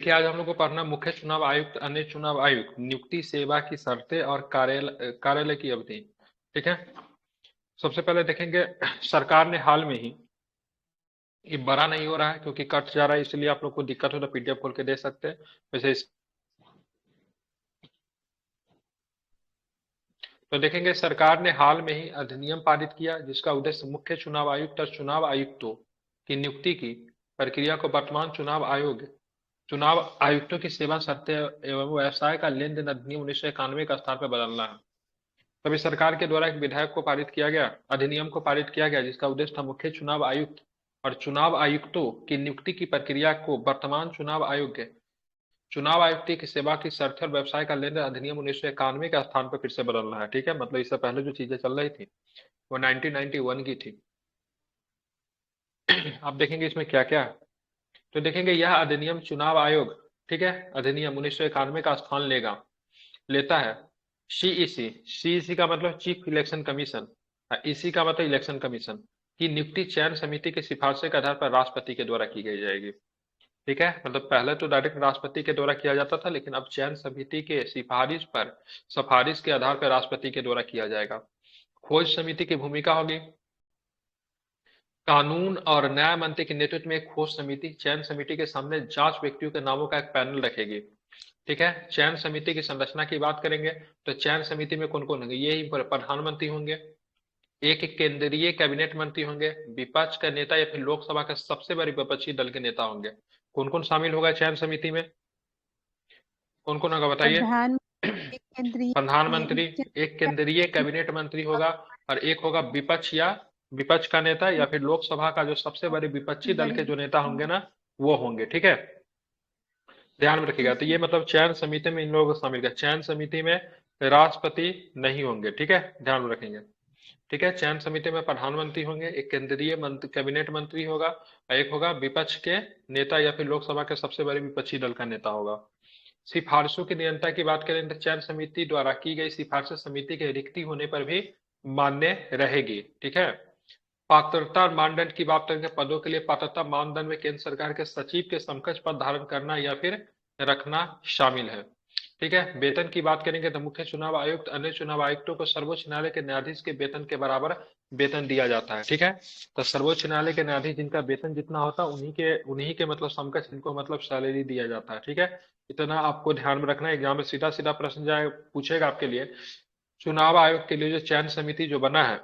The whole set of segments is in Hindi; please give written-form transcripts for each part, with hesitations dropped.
कि आज हम लोग को पढ़ना मुख्य चुनाव आयुक्त, अन्य चुनाव आयुक्त, नियुक्ति, सेवा की शर्तें और कार्यालय की अवधि। ठीक है। सबसे पहले देखेंगे सरकार ने हाल में ही, ये बड़ा नहीं हो रहा है क्योंकि कट जा रहा है, इसलिए आप लोग को दिक्कत हो तो पीडीएफ खोल के दे सकते हैं। वैसे तो देखेंगे सरकार ने हाल में ही अधिनियम पारित किया जिसका उद्देश्य मुख्य चुनाव आयुक्त और चुनाव आयुक्तों की नियुक्ति की प्रक्रिया को वर्तमान चुनाव आयुक्तों की सेवा शर्तें एवं व्यवसाय का लेन देन अधिनियम 1991 का स्थान पर बदलना है। तभी सरकार के द्वारा एक विधेयक को पारित किया गया, अधिनियम को पारित किया गया जिसका उद्देश्य था मुख्य चुनाव आयुक्त और चुनाव आयुक्तों की नियुक्ति की प्रक्रिया को वर्तमान चुनाव आयुक्त की सेवा की शर्तें और व्यवसाय का लेन देन अधिनियम 1991 के स्थान पर फिर से बदलना है। ठीक है, मतलब इससे पहले जो चीजें चल रही थी वो 1991 की थी। आप देखेंगे इसमें क्या क्या है। तो देखेंगे यह अधिनियम चुनाव आयोग, ठीक है, अधिनियम 1991 का स्थान लेता है सीईसी। सीईसी का मतलब चीफ इलेक्शन कमीशन, ईसी का मतलब इलेक्शन कमीशन की नियुक्ति चयन समिति की सिफारिश के आधार पर राष्ट्रपति के द्वारा की गई जाएगी। ठीक है, मतलब पहले तो डायरेक्ट राष्ट्रपति के द्वारा किया जाता था, लेकिन अब चयन समिति के सिफारिश के आधार पर राष्ट्रपति के द्वारा किया जाएगा। खोज समिति की भूमिका होगी, कानून और न्याय मंत्री के नेतृत्व में एक खोज समिति चयन समिति के सामने जांच व्यक्तियों के नामों का एक पैनल रखेगी। ठीक है, चयन समिति की संरचना की बात करेंगे तो चयन समिति में कौन कौन होंगे, ये प्रधानमंत्री होंगे, एक केंद्रीय कैबिनेट मंत्री होंगे, विपक्ष का नेता या फिर लोकसभा का सबसे बड़े विपक्षी दल के नेता होंगे। कौन कौन शामिल होगा चयन समिति में, कौन कौन होगा बताइए। प्रधान केंद्रीय प्रधानमंत्री, एक केंद्रीय कैबिनेट मंत्री होगा और एक होगा विपक्ष का नेता या फिर लोकसभा का जो सबसे बड़े विपक्षी दल के जो नेता होंगे ना, वो होंगे। ठीक है, ध्यान में रखिएगा। तो ये मतलब चयन समिति में इन लोगों को शामिल किया। चयन समिति में राष्ट्रपति नहीं होंगे, ठीक है, ध्यान में रखेंगे। ठीक है, चयन समिति में प्रधानमंत्री होंगे, एक केंद्रीय कैबिनेट मंत्री होगा और एक होगा विपक्ष के नेता या फिर लोकसभा के सबसे बड़े विपक्षी दल का नेता होगा। सिफारिशों की निरंतरता की बात करें तो चयन समिति द्वारा की गई सिफारिश समिति के रिक्ति होने पर भी मान्य रहेगी। ठीक है, पात्रता मानदंड की बात करेंगे, पदों के लिए पात्रता मानदंड में केंद्र सरकार के सचिव के समकक्ष पद धारण करना या फिर रखना शामिल है। ठीक है, वेतन की बात करेंगे तो मुख्य चुनाव आयुक्त, अन्य चुनाव आयुक्तों को सर्वोच्च न्यायालय के न्यायाधीश के वेतन के बराबर वेतन दिया जाता है। ठीक है, तो सर्वोच्च न्यायालय के न्यायाधीश जिनका वेतन जितना होता है उन्हीं के मतलब समकक्ष इनको मतलब सैलरी दिया जाता है। ठीक है, इतना आपको ध्यान में रखना है। एग्जाम में सीधा सीधा प्रश्न जाए पूछेगा आपके लिए, चुनाव आयोग के लिए जो चयन समिति जो बना है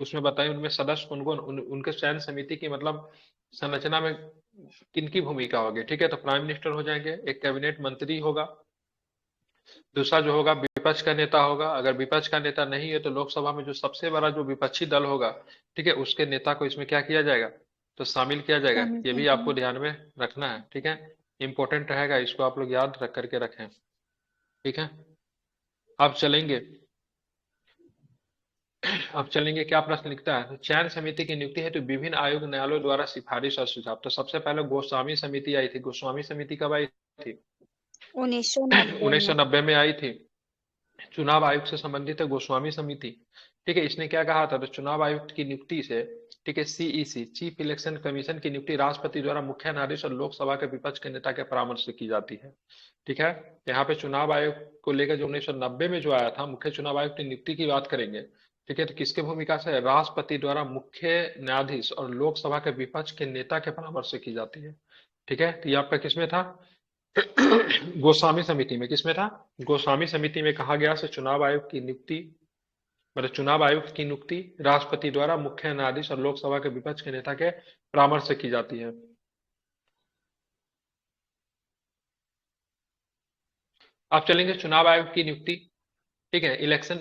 उसमें बताइए उनमें सदस्य कौन कौन, उनके चयन समिति की मतलब संरचना में किनकी भूमिका होगी। ठीक है, तो प्राइम मिनिस्टर हो जाएंगे, एक कैबिनेट मंत्री होगा, दूसरा जो होगा विपक्ष का नेता होगा, अगर विपक्ष का नेता नहीं है तो लोकसभा में जो सबसे बड़ा जो विपक्षी दल होगा, ठीक है, उसके नेता को इसमें क्या किया जाएगा, तो शामिल किया जाएगा। शामिल ये किया भी आपको जाएगा। ध्यान में रखना है। ठीक है, इंपॉर्टेंट रहेगा, इसको आप लोग याद रख करके रखें। ठीक है, अब चलेंगे, क्या प्रश्न लिखता है, तो चयन समिति की नियुक्ति है तो विभिन्न आयोग न्यायालयों द्वारा सिफारिश और सुझाव। तो सबसे पहले गोस्वामी समिति आई थी। गोस्वामी समिति कब आई थी, 1990 में। 1990 में आई थी। चुनाव आयोग से संबंधित है गोस्वामी समिति। ठीक है, इसने क्या कहा था, तो चुनाव आयुक्त की नियुक्ति से, ठीक है, सीईसी चीफ इलेक्शन कमीशन की नियुक्ति राष्ट्रपति द्वारा मुख्य न्यायाधीश और लोकसभा के विपक्ष के नेता के परामर्श से की जाती है। ठीक है, यहाँ पे चुनाव आयोग को लेकर जो 1990 में जो आया था मुख्य चुनाव आयुक्त की नियुक्ति की बात करेंगे। ठीक है, तो किसके भूमिका से, राष्ट्रपति द्वारा मुख्य न्यायाधीश और लोकसभा के विपक्ष के नेता के परामर्श से की जाती है। ठीक है, तो ये आपका किसमें था, गोस्वामी समिति में। किसमें था, गोस्वामी समिति में कहा गया से चुनाव आयोग की नियुक्ति, मतलब चुनाव आयुक्त की नियुक्ति राष्ट्रपति द्वारा मुख्य न्यायाधीश और लोकसभा के विपक्ष के नेता के परामर्श से की जाती है। अब चलेंगे चुनाव आयोग की नियुक्ति। ठीक है, इलेक्शन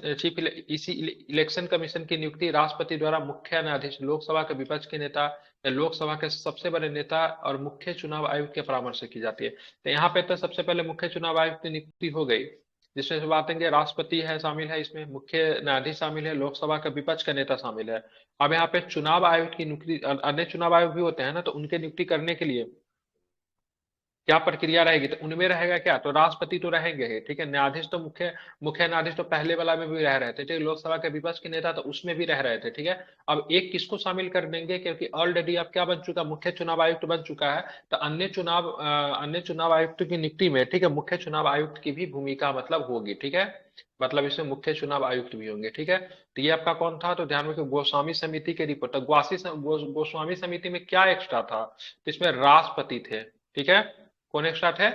कमीशन की नियुक्ति राष्ट्रपति द्वारा मुख्य न्यायाधीश, लोकसभा के विपक्ष के नेता या लोकसभा के सबसे बड़े नेता और मुख्य चुनाव आयुक्त के परामर्श से की जाती है। तो यहाँ पे तो सबसे पहले मुख्य चुनाव आयुक्त की नियुक्ति हो गई, जिसमें से बात करेंगे राष्ट्रपति है शामिल है, इसमें मुख्य न्यायाधीश शामिल है, लोकसभा का विपक्ष का नेता शामिल है। अब यहाँ पे चुनाव आयुक्त की नियुक्ति, अन्य चुनाव आयोग भी होते हैं ना, तो उनके नियुक्ति करने के लिए क्या प्रक्रिया रहेगी, तो उनमें रहेगा क्या, तो राष्ट्रपति तो रहेंगे ही, ठीक है। न्यायाधीश तो मुख्य न्यायाधीश तो पहले वाला में भी रह रहे थे, ठीक है। लोकसभा के विपक्ष के नेता तो उसमें भी रह रहे थे, ठीक है। अब एक किसको शामिल कर देंगे, क्योंकि ऑलरेडी अब क्या बन चुका, मुख्य चुनाव आयुक्त बन चुका है, तो अन्य चुनाव आयुक्त की नियुक्ति में, ठीक है, मुख्य चुनाव आयुक्त की भी भूमिका मतलब होगी, ठीक है। मतलब इसमें मुख्य चुनाव आयुक्त भी होंगे, ठीक है। तो ये आपका कौन था, तो ध्यान रखिए गोस्वामी समिति के रिपोर्ट, तो गोस्वामी समिति में क्या एक्स्ट्रा था, तो इसमें राष्ट्रपति थे, ठीक है। कौन एक्स्ट्रा थे,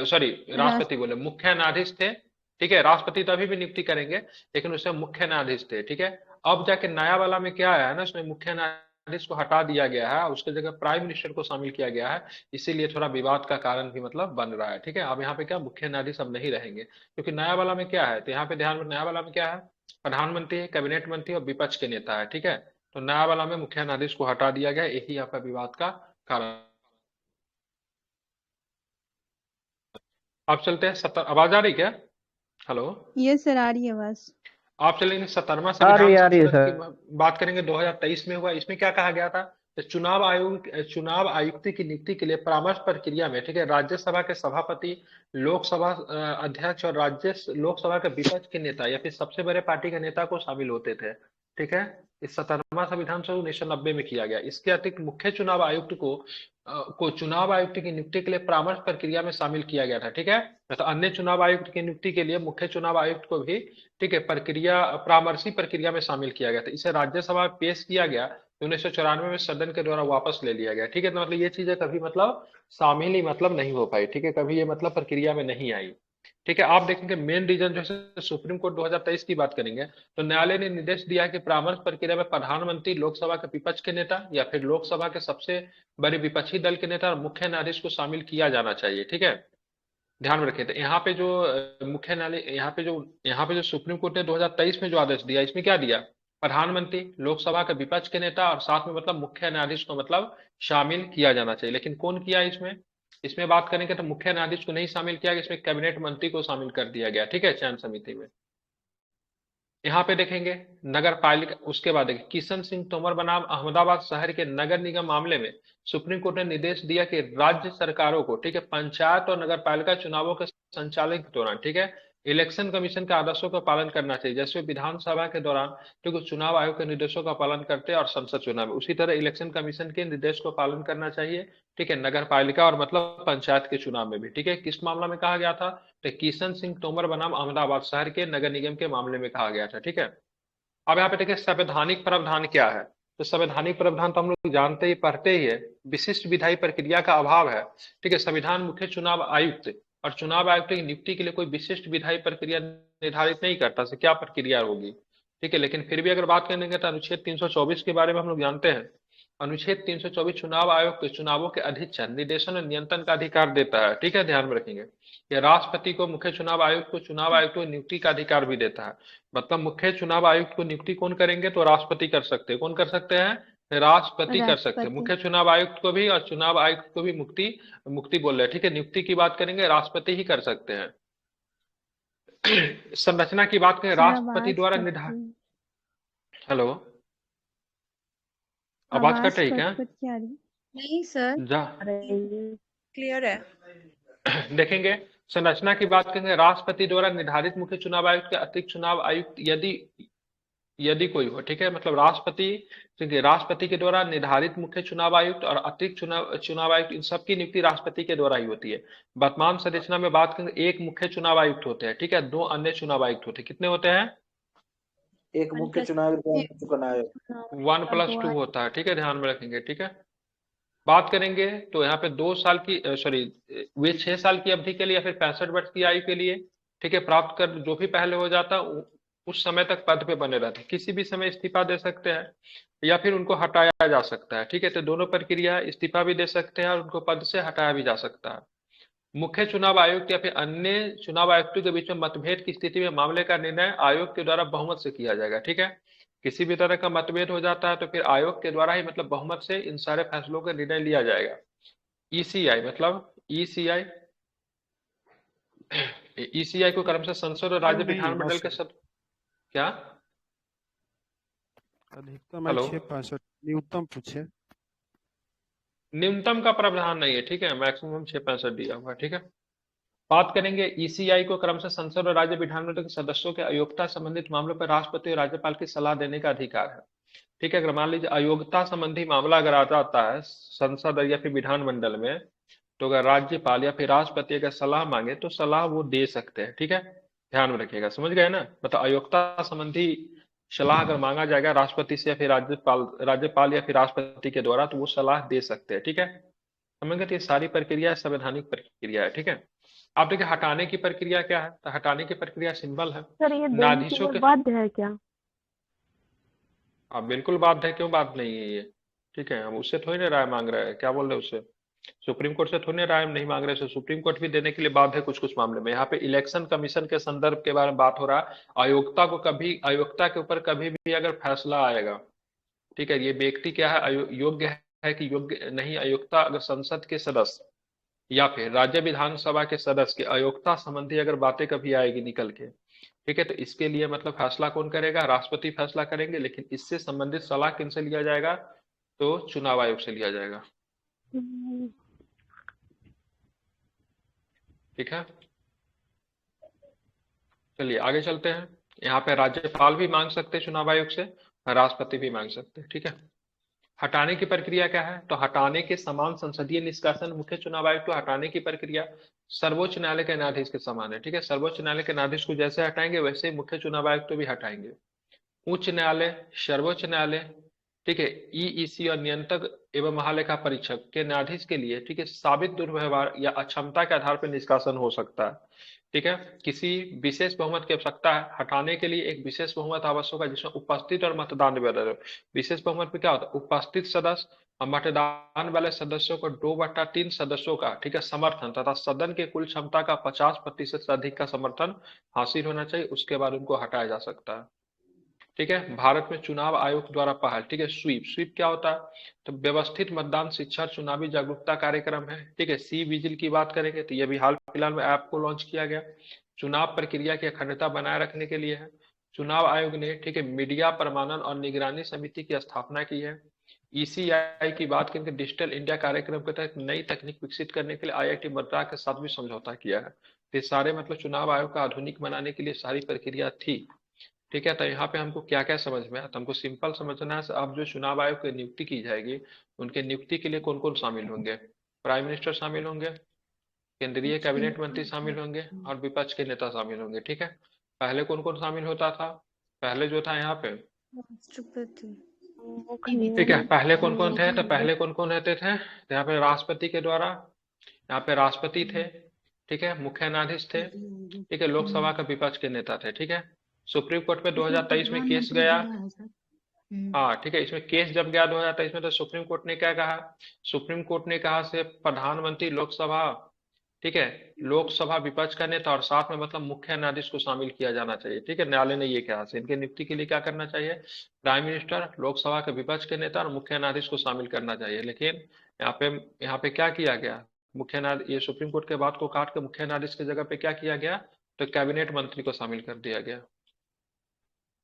सॉरी, राष्ट्रपति राष्ट्र बोले, मुख्य न्यायाधीश थे, ठीक है। राष्ट्रपति तो अभी भी नियुक्ति करेंगे, लेकिन उसमें मुख्य न्यायाधीश थे, ठीक है। अब जाके नया वाला में क्या आया है ना, इसमें मुख्य न्यायाधीश को हटा दिया गया है, उसके जगह प्राइम मिनिस्टर को शामिल किया गया है, इसीलिए थोड़ा विवाद का कारण भी मतलब बन रहा है, ठीक है। अब यहाँ पे क्या मुख्य न्यायाधीश अब नहीं रहेंगे, क्योंकि नया वाला में क्या है, तो यहाँ पे ध्यान में, नया वाला में क्या है, प्रधानमंत्री है, कैबिनेट मंत्री और विपक्ष के नेता है, ठीक है। तो नया वाला में मुख्य न्यायाधीश को हटा दिया गया, यही आपका विवाद का कारण। आप चलते हैं 70, आवाज आ रही क्या, हेलो। ये सर आ रही है आवाज। आप चलेंगे 17वां आ संविधान रही है संशोधन की सर। बात करेंगे, 2023 में हुआ। इसमें क्या कहा गया था, तो चुनाव आयुक्त की नियुक्ति के लिए परामर्श प्रक्रिया में, ठीक है, राज्यसभा के सभापति, लोकसभा अध्यक्ष और लोकसभा के विपक्ष के नेता या फिर सबसे बड़े पार्टी के नेता को शामिल होते थे, ठीक है। इस 17वां संविधान संशोधन 1990 में किया गया। इसके अतिरिक्त मुख्य चुनाव आयुक्त को चुनाव आयुक्त की नियुक्ति के लिए परामर्श प्रक्रिया में शामिल किया गया था, ठीक है। तो अन्य चुनाव आयुक्त की नियुक्ति के लिए मुख्य चुनाव आयुक्त को भी, ठीक है, परामर्शी प्रक्रिया में शामिल किया गया था। इसे राज्यसभा में पेश किया गया, तो 1994 में सदन के द्वारा वापस ले लिया गया, ठीक है। तो मतलब ये चीजें कभी मतलब शामिल ही मतलब नहीं हो पाई, ठीक है, कभी ये मतलब प्रक्रिया में नहीं आई, ठीक है। आप देखेंगे मेन रीजन जो है, सुप्रीम कोर्ट 2023 की बात करेंगे, तो न्यायालय ने निर्देश दिया कि परामर्श प्रक्रिया में प्रधानमंत्री, लोकसभा के विपक्ष के नेता या फिर लोकसभा के सबसे बड़े विपक्षी दल के नेता और मुख्य न्यायाधीश को शामिल किया जाना चाहिए, ठीक है। ध्यान में रखें, तो यहाँ पे जो मुख्य न्यायालय, यहाँ पे जो सुप्रीम कोर्ट ने 2023 में जो आदेश दिया, इसमें क्या दिया, प्रधानमंत्री, लोकसभा के विपक्ष के नेता और साथ में मतलब मुख्य न्यायाधीश को मतलब शामिल किया जाना चाहिए। लेकिन कौन किया इसमें, इसमें बात करेंगे तो मुख्य न्यायाधीश को नहीं शामिल किया गया, इसमें कैबिनेट मंत्री को शामिल कर दिया गया, ठीक है, चयन समिति में। यहाँ पे देखेंगे नगर पालिका, उसके बाद देखिए किशन सिंह तोमर बनाम अहमदाबाद शहर के नगर निगम मामले में सुप्रीम कोर्ट ने निर्देश दिया कि राज्य सरकारों को, ठीक है, पंचायत और नगर पालिका चुनावों के संचालन के दौरान, ठीक है, इलेक्शन कमीशन के आदेशों का पालन करना चाहिए। जैसे विधानसभा के दौरान, ठीक है, चुनाव आयोग के निर्देशों का पालन करते हैं और संसद चुनाव में, उसी तरह इलेक्शन कमीशन के निर्देश को पालन करना चाहिए, ठीक है, नगर पालिका और मतलब पंचायत के चुनाव में भी, ठीक है। किस मामला में कहा गया था, तो किशन सिंह तोमर बनाम अहमदाबाद शहर के नगर निगम के मामले में कहा गया था, ठीक है। अब यहाँ पे देखिए संवैधानिक प्रावधान क्या है, तो संवैधानिक प्रावधान तो हम लोग जानते ही, पढ़ते ही है, विशिष्ट विधायी प्रक्रिया का अभाव है, ठीक है। संविधान मुख्य चुनाव आयुक्त और चुनाव आयुक्त की नियुक्ति के लिए कोई विशिष्ट विधायी प्रक्रिया निर्धारित नहीं करता से क्या प्रक्रिया होगी, ठीक है। लेकिन फिर भी अगर बात करेंगे तो अनुच्छेद 324 के बारे में हम लोग जानते हैं। अनुच्छेद 324 चुनाव आयोग के चुनावों के अधीक्षण, निर्देशन और नियंत्रण का अधिकार देता है, ठीक है, ध्यान में रखेंगे। यह राष्ट्रपति को, मुख्य चुनाव आयुक्त को, चुनाव आयुक्त को नियुक्ति का अधिकार भी देता है। मतलब मुख्य चुनाव आयुक्त को नियुक्ति कौन करेंगे, तो राष्ट्रपति कर सकते हैं। कौन कर सकते हैं, राष्ट्रपति कर सकते हैं। राष्ट्रपति। मुख्य चुनाव आयुक्त को भी और चुनाव आयुक्त को भी मुक्ति मुक्ति बोल रहे हैं, ठीक है। नियुक्ति की बात करेंगे राष्ट्रपति ही कर सकते हैं। संरचना की बात करें, सर राष्ट्रपति आवाज द्वारा कट निर्धारित, रही हेलो, आवाज आवाज कट रही कट क्या, कट के आ रही। नहीं सर, जा क्लियर है। देखेंगे संरचना की बात करेंगे, राष्ट्रपति द्वारा निर्धारित मुख्य चुनाव आयुक्त के अतिरिक्त चुनाव आयुक्त यदि यदि कोई हो, ठीक है, मतलब राष्ट्रपति, ठीक है, राष्ट्रपति के द्वारा निर्धारित मुख्य चुनाव आयुक्त और अतिरिक्त चुनाव आयुक्त, इन सबकी नियुक्ति राष्ट्रपति के द्वारा ही होती है। वर्तमान संरचना में बात करेंगे, एक मुख्य चुनाव आयुक्त होते हैं, ठीक है, दो अन्य चुनाव आयुक्त होते हैं। कितने होते हैं, एक मुख्य चुनाव चुनाव आयोग। 1+2 होता है, ठीक है, ध्यान में रखेंगे, ठीक है। बात करेंगे तो यहाँ पे 2 साल की, सॉरी, वे 6 साल की अवधि के लिए या फिर 65 वर्ष की आयु के लिए, ठीक है, प्राप्त कर जो भी पहले हो जाता उस समय तक पद पे बने रहते, किसी भी समय इस्तीफा दे सकते हैं या फिर उनको हटाया जा सकता है, ठीक है। तो दोनों प्रक्रिया है, इस्तीफा भी दे सकते हैं और उनको पद से हटाया भी जा सकता है। मुख्य चुनाव आयुक्त या फिर अन्य चुनाव आयुक्तों के बीच में मतभेद की स्थिति में मामले का निर्णय आयोग के द्वारा बहुमत से किया जाएगा, ठीक है। किसी भी तरह का मतभेद हो जाता है तो फिर आयोग के द्वारा ही मतलब बहुमत से इन सारे फैसलों का निर्णय लिया जाएगा। ईसीआई मतलब ईसीआई को क्रमशः संसद और राज्य विधानमंडल के सदस्य, क्या, अधिकतम है हेलो, 665, न्यूनतम पूछे। न्यूनतम का प्रावधान नहीं है, ठीक है, मैक्सिमम 665 दिया हुआ है, ठीक है। बात करेंगे ईसीआई को क्रमशः संसद और राज्य विधानमंडल के सदस्यों के अयोग्यता संबंधित मामलों पर राष्ट्रपति और राज्यपाल की सलाह देने का अधिकार है, ठीक है। अगर मान लीजिए अयोग्यता संबंधी मामला अगर आ जाता है संसद या फिर विधानमंडल में, तो अगर राज्यपाल या फिर राष्ट्रपति अगर सलाह मांगे तो सलाह वो दे सकते हैं, ठीक है। ध्यान में रखिएगा, समझ गए ना, मतलब अयोग्यता संबंधी सलाह अगर मांगा जाएगा राष्ट्रपति से या फिर राज्यपाल या फिर राष्ट्रपति के द्वारा, तो वो सलाह दे सकते हैं, ठीक है। समझ गए, तो ये सारी प्रक्रिया संवैधानिक प्रक्रिया है, ठीक है। आप देखिए हटाने की प्रक्रिया क्या है, तो हटाने की प्रक्रिया सिंपल है, सर ये देने के न्यायाधीशों लिए के, बाध्य है क्या? आप बिल्कुल बात है, क्यों बात नहीं है ये, ठीक है। हम उससे थोड़ी ना राय मांग रहे हैं, क्या बोल रहे हैं उससे, सुप्रीम कोर्ट से थोड़ी ना राय नहीं मांग रहे हैं, सुप्रीम कोर्ट भी देने के लिए बाध्य है कुछ कुछ मामले में। यहाँ पे इलेक्शन कमीशन के संदर्भ के बारे में बात हो रहा है, अयोग्यता के ऊपर कभी भी अगर फैसला आएगा, ठीक है, ये व्यक्ति क्या है योग्य है कि योग्य नहीं, अयोग्यता अगर संसद के सदस्य या फिर राज्य विधानसभा के सदस्य की अयोग्यता संबंधी अगर बातें कभी आएगी निकल के, ठीक है, तो इसके लिए मतलब फैसला कौन करेगा, राष्ट्रपति फैसला करेंगे, लेकिन इससे संबंधित सलाह किनसे लिया जाएगा, तो चुनाव आयोग से लिया जाएगा, ठीक है। चलिए आगे चलते हैं। यहाँ पे राज्यपाल भी मांग सकते हैं चुनाव आयोग से, राष्ट्रपति भी मांग सकते हैं, ठीक है। हटाने की प्रक्रिया क्या है, तो हटाने के समान संसदीय निष्कासन मुख्य चुनाव आयोग को हटाने की प्रक्रिया सर्वोच्च न्यायालय के न्यायाधीश के समान है, ठीक है। सर्वोच्च न्यायालय के न्यायाधीश को जैसे हटाएंगे वैसे ही मुख्य चुनाव आयोग को भी हटाएंगे। उच्च न्यायालय, सर्वोच्च न्यायालय, ठीक है, ईईसी और नियंत्रक एवं महालेखा परीक्षक के न्यायाधीश के लिए, ठीक है, साबित दुर्व्यवहार या अक्षमता के आधार पर निष्कासन हो सकता है, ठीक है। किसी विशेष बहुमत की आवश्यकता है, हटाने के लिए एक विशेष बहुमत आवश्यक है जिसमें उपस्थित और मतदान वाले, विशेष बहुमत में क्या होता है, उपस्थित सदस्य और मतदान वाले सदस्यों को 2/3 सदस्यों का, ठीक है, समर्थन तथा सदन के कुल क्षमता का 50% से अधिक का समर्थन हासिल होना चाहिए, उसके बाद उनको हटाया जा सकता है, ठीक है। भारत में चुनाव आयोग द्वारा पहल, ठीक है, स्वीप, स्वीप क्या होता है, तो व्यवस्थित मतदान शिक्षा चुनावी जागरूकता कार्यक्रम है, ठीक है। सी विजिल की बात करेंगे तो ये भी हाल फिलहाल में ऐप को लॉन्च किया गया, चुनाव प्रक्रिया की अखंडता बनाए रखने के लिए है। चुनाव आयोग ने, ठीक है, मीडिया प्रमाणन और निगरानी समिति की स्थापना की है। ईसीआई की बात करेंगे, डिजिटल इंडिया कार्यक्रम के तहत नई तकनीक विकसित करने के लिए आईआईटी मद्रास के साथ भी समझौता किया है। ये सारे मतलब चुनाव आयोग का आधुनिक बनाने के लिए सारी प्रक्रिया थी, ठीक है। तो यहाँ पे हमको क्या क्या समझ में आया, तो हमको सिंपल समझना है, अब जो चुनाव आयोग की नियुक्ति की जाएगी, उनके नियुक्ति के लिए कौन कौन शामिल होंगे, प्राइम मिनिस्टर शामिल होंगे, केंद्रीय कैबिनेट मंत्री शामिल होंगे और विपक्ष के नेता शामिल होंगे, ठीक है। पहले कौन कौन शामिल होता था, पहले जो था यहाँ पे, राष्ट्रपति। ठीक है, पहले कौन कौन थे, तो पहले कौन कौन रहते थे, तो यहाँ पे राष्ट्रपति के द्वारा, यहाँ पे राष्ट्रपति थे, ठीक है, मुख्य न्यायाधीश थे, ठीक है, लोकसभा का विपक्ष के नेता थे, ठीक है। सुप्रीम कोर्ट में 2023 में केस गया, हाँ ठीक है, इसमें केस जब गया 2023 में, तो सुप्रीम कोर्ट ने क्या कहा, सुप्रीम कोर्ट ने कहा से प्रधानमंत्री, लोकसभा, ठीक है, लोकसभा विपक्ष का नेता और साथ में मतलब मुख्य न्यायाधीश को शामिल किया जाना चाहिए, ठीक है। न्यायालय ने ये कहा से इनके नियुक्ति के लिए क्या करना चाहिए, प्राइम मिनिस्टर, लोकसभा के विपक्ष के नेता और मुख्य न्यायाधीश को शामिल करना चाहिए, लेकिन यहाँ पे क्या किया गया, मुख्य न्यायाधीश, ये सुप्रीम कोर्ट के बात को काट के मुख्य न्यायाधीश की जगह पे क्या किया गया, तो कैबिनेट मंत्री को शामिल कर दिया गया,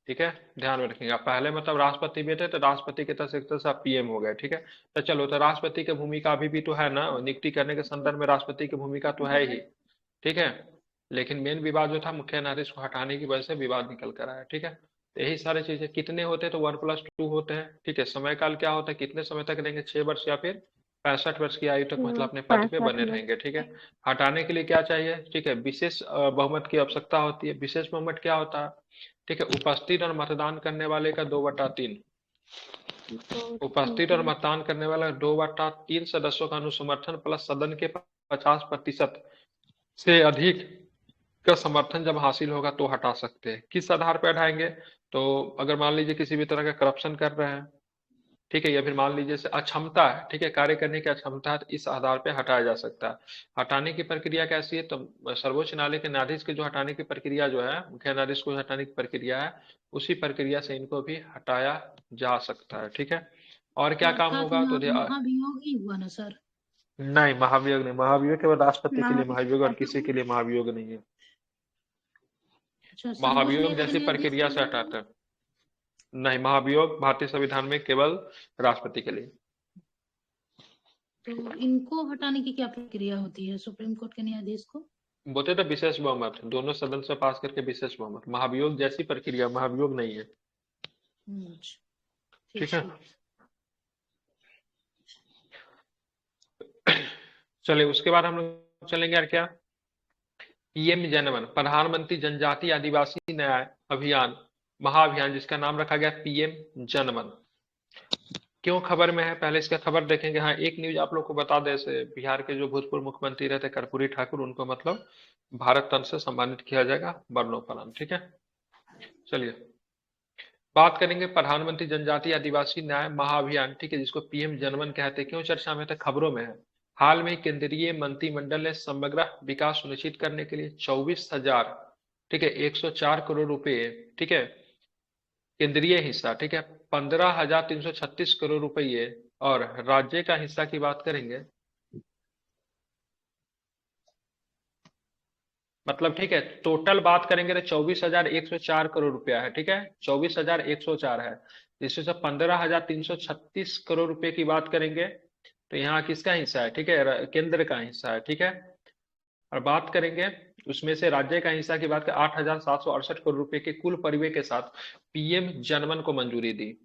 ठीक है। ध्यान में रखिएगा, पहले मतलब राष्ट्रपति भी थे, तो राष्ट्रपति के तरह से पीएम हो गए, ठीक है। तो चलो, तो राष्ट्रपति की भूमिका अभी भी तो है ना, नियुक्ति करने के संदर्भ में राष्ट्रपति की भूमिका तो है ही, ठीक है। लेकिन मेन विवाद जो था मुख्य न्यायाधीश को हटाने की वजह से विवाद निकल कर आया, ठीक है। तो यही सारी चीजें, कितने होते हैं, तो 1+2 होते हैं, ठीक है। समय काल क्या होता है, कितने समय तक रहेंगे, 6 वर्ष या फिर 65 वर्ष की आयु तक मतलब अपने पद पे बने रहेंगे, ठीक है। हटाने के लिए क्या चाहिए, ठीक है, विशेष बहुमत की आवश्यकता होती है। विशेष बहुमत क्या होता है, ठीक है, उपस्थित और मतदान करने वाले का 2/3, उपस्थित और मतदान करने वाला 2/3 सदस्यों का अनुसमर्थन प्लस सदन के 50% से अधिक का समर्थन जब हासिल होगा तो हटा सकते हैं। किस आधार पर हटाएंगे, तो अगर मान लीजिए किसी भी तरह का करप्शन कर रहे हैं, ठीक है, या फिर मान लीजिए से अक्षमता है, ठीक है, कार्य करने की अक्षमता है, तो इस आधार पे हटाया जा सकता है। हटाने की प्रक्रिया कैसी है, तो सर्वोच्च न्यायालय के न्यायाधीश की जो हटाने की प्रक्रिया जो है, मुख्य न्यायाधीश को हटाने की प्रक्रिया है, उसी प्रक्रिया से इनको भी हटाया जा सकता है, ठीक है। और क्या काम होगा, तो महाभियोग ही हुआ ना सर? नहीं, महाभियोग नहीं, महाभियोग केवल राष्ट्रपति के लिए महाभियोग और किसी के लिए महाभियोग नहीं है। महाभियोग जैसी प्रक्रिया से हटाते हैं, नहीं, महाभियोग भारतीय संविधान में केवल राष्ट्रपति के लिए। तो इनको हटाने की क्या प्रक्रिया होती है सुप्रीम कोर्ट के न्यायाधीश को? बोलते तो विशेष बहुमत, दोनों सदन से पास करके विशेष बहुमत, महाभियोग जैसी प्रक्रिया, महाभियोग नहीं है। ठीक है, चलिए उसके बाद हम लोग चलेंगे यार क्या, पीएम जनमन, प्रधानमंत्री जनजातीय आदिवासी न्याय अभियान, महाअभियान, जिसका नाम रखा गया पीएम जनमन। क्यों खबर में है, पहले इसका खबर देखेंगे। हाँ, एक न्यूज आप लोग को बता दें, से बिहार के जो भूतपूर्व मुख्यमंत्री रहे थे कर्पूरी ठाकुर, उनको मतलब भारत रत्न से सम्मानित किया जाएगा मरणोपरांत। ठीक है, चलिए बात करेंगे प्रधानमंत्री जनजातीय आदिवासी न्याय महाअभियान, ठीक है, जिसको पीएम जनमन कहते हैं। क्यों चर्चा में था, खबरों में है। हाल में केंद्रीय मंत्रिमंडल ने समग्र विकास सुनिश्चित करने के लिए 24,000, ठीक है, 104 करोड़ रुपए, ठीक है, केंद्रीय हिस्सा, ठीक है, 15,336 करोड़ रुपए, और राज्य का हिस्सा की बात करेंगे मतलब, ठीक है, टोटल बात करेंगे तो 24,104 करोड़ रुपया है। ठीक है, 24,104 है, जिसमें से 15,336 करोड़ रुपए की बात करेंगे तो यहाँ किसका हिस्सा है, ठीक है, केंद्र का हिस्सा है। ठीक है, और बात करेंगे उसमें से राज्य का हिस्सा की बात करें, 8,768 करोड़ रुपए के कुल परिव्यय के साथ पीएम जनमन को मंजूरी दी।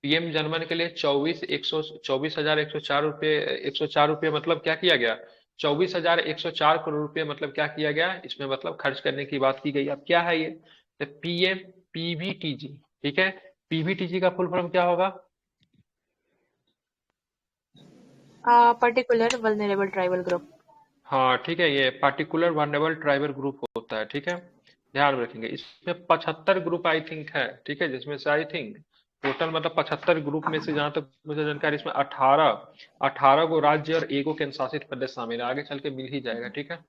पीएम जनमन के लिए 24,104 रुपये, 104 रुपये मतलब क्या किया गया, 24,104 करोड़ रुपए मतलब क्या किया गया, इसमें मतलब खर्च करने की बात की गई। अब क्या है ये, तो पीएम पीवीटीजी, ठीक है, पीवीटीजी का फुल फॉर्म क्या होगा, पर्टिकुलर वल्नरेबल ट्राइबल ग्रुप। हाँ ठीक है, ये पार्टिकुलर वनरेबल ट्राइबल ग्रुप होता है। ठीक है, ध्यान रखेंगे, इसमें 75 ग्रुप आई थिंक है। ठीक है, जिसमें से आई थिंक टोटल मतलब 75 ग्रुप में से जहां तक मुझे जानकारी, इसमें 18 को राज्य और एगो केंद्र शासित प्रदेश शामिल है, आगे चल के मिल ही जाएगा। ठीक है,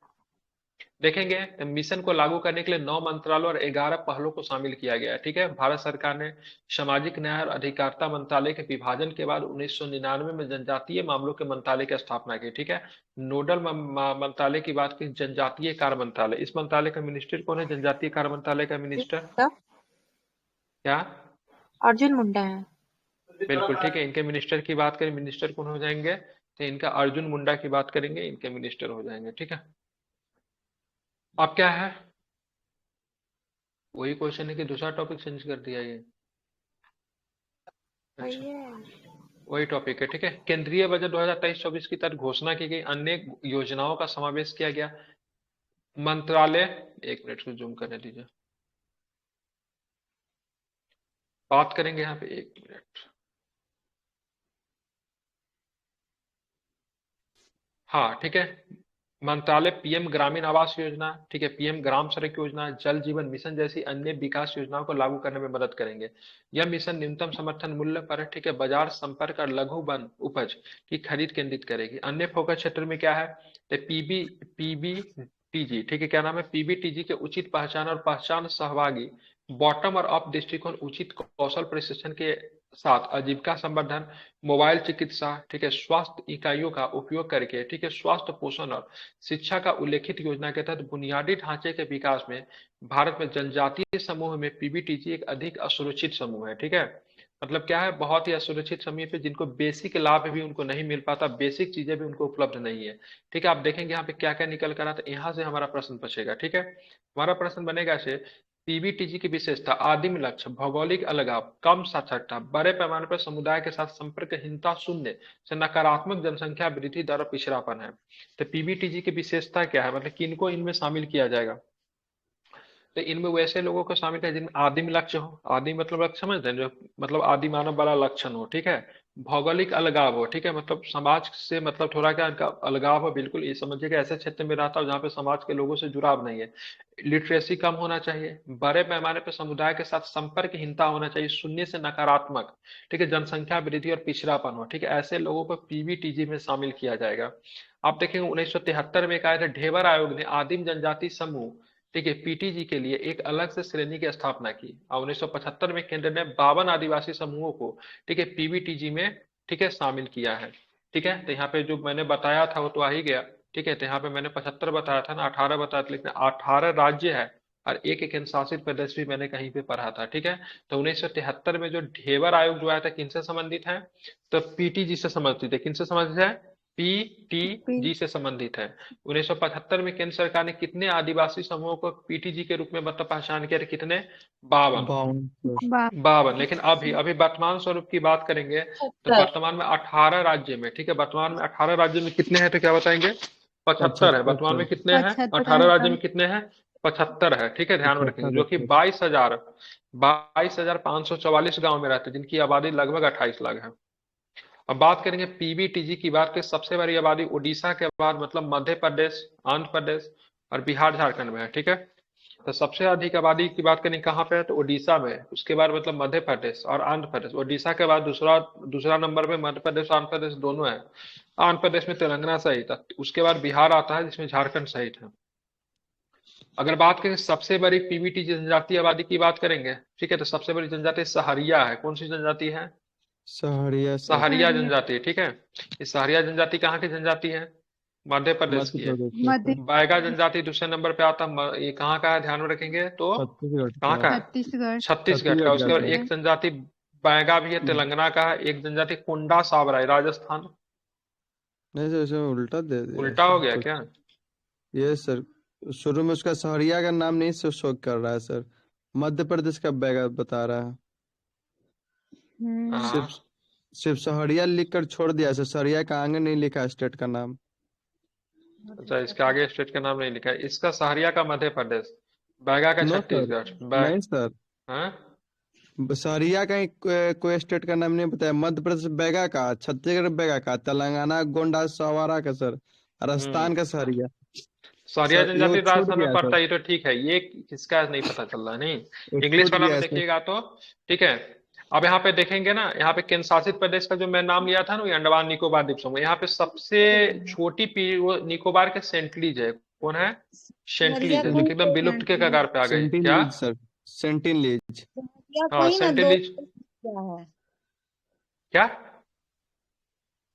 देखेंगे मिशन को लागू करने के लिए 9 मंत्रालयों और 11 पहलों को शामिल किया गया है। ठीक है, भारत सरकार ने सामाजिक न्याय और अधिकारिता मंत्रालय के विभाजन के बाद 1999 में जनजातीय मामलों के मंत्रालय की स्थापना की। ठीक है, नोडल मंत्रालय की बात की, जनजातीय कार्य मंत्रालय, इस मंत्रालय का मिनिस्टर कौन है, जनजातीय कार्य मंत्रालय का मिनिस्टर क्या, अर्जुन मुंडा है। बिल्कुल ठीक है, इनके मिनिस्टर की बात करें, मिनिस्टर कौन हो जाएंगे, तो इनका अर्जुन मुंडा की बात करेंगे, इनके मिनिस्टर हो जाएंगे। ठीक है, अब क्या है, वही क्वेश्चन है कि दूसरा टॉपिक चेंज कर दिया ये, अच्छा वही टॉपिक है। ठीक है, केंद्रीय बजट 2023-24 की तहत घोषणा की गई अन्य योजनाओं का समावेश किया गया। मंत्रालय, एक मिनट को जूम करने दीजिए, बात करेंगे यहाँ पे, एक मिनट, हाँ ठीक है, मंत्रालय पीएम ग्रामीण आवास योजना, ठीक है, पीएम ग्राम सड़क योजना, जल जीवन मिशन जैसी अन्य विकास योजनाओं को लागू करने में मदद करेंगे। यह मिशन न्यूनतम समर्थन मूल्य पर, ठीक है, बाजार संपर्क और लघु वन उपज की खरीद केंद्रित करेगी। अन्य फोकस क्षेत्र में क्या है, तो पीबीटीजी, ठीक है, क्या नाम है, पीबीटीजी के उचित पहचान और पहचान सहभागी बॉटम और अप दृष्टिकोण, उचित कौशल प्रशिक्षण के साथ आजीविका संवर्धन, मोबाइल चिकित्सा, ठीक है, स्वास्थ्य इकाइयों का उपयोग करके, ठीक है, स्वास्थ्य पोषण और शिक्षा का उल्लेखित योजना के तहत बुनियादी ढांचे के विकास में भारत में जनजातीय समूह में पीबीटीजी एक अधिक असुरक्षित समूह है। ठीक है, मतलब क्या है, बहुत ही असुरक्षित समूह पे, जिनको बेसिक लाभ भी उनको नहीं मिल पाता, बेसिक चीजें भी उनको उपलब्ध नहीं है। ठीक है, आप देखेंगे यहाँ पे क्या क्या निकल कर आता है, यहाँ से हमारा प्रश्न पूछेगा। ठीक है, हमारा प्रश्न बनेगा ऐसे, पीबीटीजी की विशेषता, आदिम लक्ष्य, भौगोलिक अलगाव, कम साक्षरता, बड़े पैमाने पर समुदाय के साथ संपर्कहीनता, शून्य से नकारात्मक जनसंख्या वृद्धि दर और पिछड़ापन है। तो पीबीटीजी की विशेषता क्या है, मतलब किनको इनमें शामिल किया जाएगा, तो इनमें वैसे लोगों को शामिल है जिनमें आदिम लक्ष्य हो, आदिम मतलब लक्ष्य समझते हैं, जो मतलब आदि मानव वाला लक्षण हो। ठीक है, भौगोलिक अलगाव हो, ठीक है, मतलब समाज से मतलब थोड़ा क्या इनका अलगाव हो, बिल्कुल ये समझिए कि ऐसे क्षेत्र में रहता हो जहाँ पे समाज के लोगों से जुड़ाव नहीं है। लिटरेसी कम होना चाहिए, बड़े पैमाने पर समुदाय के साथ संपर्कहीनता होना चाहिए, शून्य से नकारात्मक, ठीक है, जनसंख्या वृद्धि और पिछड़ापन हो। ठीक है, ऐसे लोगों को पीबीटीजी में शामिल किया जाएगा। आप देखेंगे 1973 में एक आए थे, ढेबर आयोग ने आदिम जनजाति समूह, ठीक है, पीटीजी के लिए एक अलग से श्रेणी की स्थापना की, और 1975 में केंद्र ने 52 आदिवासी समूहों को, ठीक है, पीबीटीजी में, ठीक है, शामिल किया है। ठीक है, तो यहाँ पे जो मैंने बताया था वो तो आ ही गया। ठीक है, तो यहाँ पे मैंने 75 बताया था ना, 18 बताया था, लेकिन 18 राज्य है और एक केंद्र शासित प्रदेश भी मैंने कहीं पे पढ़ा था, ठीक है। तो 1973 में जो ढेबर आयोग जो आया था किनसे संबंधित है? तो पीटीजी से संबंधित है। किनसे संबंधित है? पीटीजी से संबंधित है। 1975 में केंद्र सरकार ने कितने आदिवासी समूहों को पीटीजी के रूप में मतलब पहचान किया था? कितने? 52। 52। 52। लेकिन अभी अभी वर्तमान स्वरूप की बात करेंगे तो वर्तमान में 18 राज्य में, ठीक है, वर्तमान में 18 राज्य में कितने हैं तो क्या बताएंगे? 75 है। वर्तमान में कितने हैं? 18 राज्य में कितने हैं? 75 है, ठीक है, ध्यान में रखेंगे। जो कि 22,544 गांव में रहते हैं, जिनकी आबादी लगभग 28 लाख है। अब बात करेंगे पीबीटीजी की बात की, सबसे बड़ी आबादी उड़ीसा के बाद मतलब मध्य प्रदेश, आंध्र प्रदेश और बिहार झारखंड में है, ठीक है। तो सबसे अधिक आबादी की बात करें कहाँ पे है तो उड़ीसा में है। उसके बाद मतलब मध्य प्रदेश और आंध्र प्रदेश। उड़ीसा के बाद दूसरा दूसरा नंबर पे मध्य प्रदेश और आंध्र प्रदेश दोनों है। आंध्र प्रदेश में तेलंगाना सहित है। उसके बाद बिहार आता है जिसमें झारखंड सहित है। अगर बात करें सबसे बड़ी पीबीटी जनजाति आबादी की बात करेंगे, ठीक है, तो सबसे बड़ी जनजाति सहरिया है। कौन सी जनजाति है? सहरिया सर। सहरिया जनजाति, ठीक है। ये सहरिया जनजाति कहाँ की जनजाति है? मध्य प्रदेश मध्य की है। प्रदेश में मध्य सर। बैगा जनजाति दूसरे नंबर पे आता है। ये कहाँ का है ध्यान में रखेंगे तो? छत्तीसगढ़ कहाँ का का। है? छत्तीसगढ़ छत्तीसगढ़ का। उसके बाद सर। एक जनजाति बैगा भी है, तेलंगाना का है। एक जनजाति कुंडा साबरा है, राजस्थान। नहीं सर, इसमें उल्टा दे दिया उल्टा हो सर गया कुछ। क्या? ये सर शुरू में उसका सहरिया का नाम नहीं से शो कर रहा है सर, मध्य प्रदेश का बैगा बता रहा है। हाँ, सिर्फ सिर्फ सहरिया लिख कर छोड़ दिया सर, सहरिया का आगे नहीं लिखा स्टेट का नाम। अच्छा, इसके आगे स्टेट का नाम नहीं लिखा है। इसका सहरिया का मध्य प्रदेश, बैगा का नो सर, छत्तीसगढ़। नहीं सर, हाँ, सहरिया का कोई स्टेट का नाम नहीं बताया। मध्य प्रदेश बैगा का, छत्तीसगढ़ बैगा का, तेलंगाना गोंडा सवारा का सर, राजस्थान का सहरिया। सहरिया सर ये वो जनजाति छूट राजस्थान में गया पड़ता सर, है, ये तो ठीक है। ये किसका है नहीं पता चल रहा है, नहीं। वो इंग्लिश छूट वाला गया में है सर। देखिएगा तो, ठीक है। अब यहाँ पे देखेंगे ना, यहाँ पे केंद्र शासित प्रदेश का जो मैं नाम लिया था ना, ये अंडमान निकोबार द्वीप समूह। यहाँ पे सबसे छोटी वो निकोबार के सेंटलीज है। कौन है? सहरिया सेंटलीज है, को जो ही कि एकदम विलुप्त के तो कगार पे आ गई। क्या? Sentinelese sir, Sentinelese. सहरिया को हाँ, ही ना दो सेंटलीज। किया है। क्या?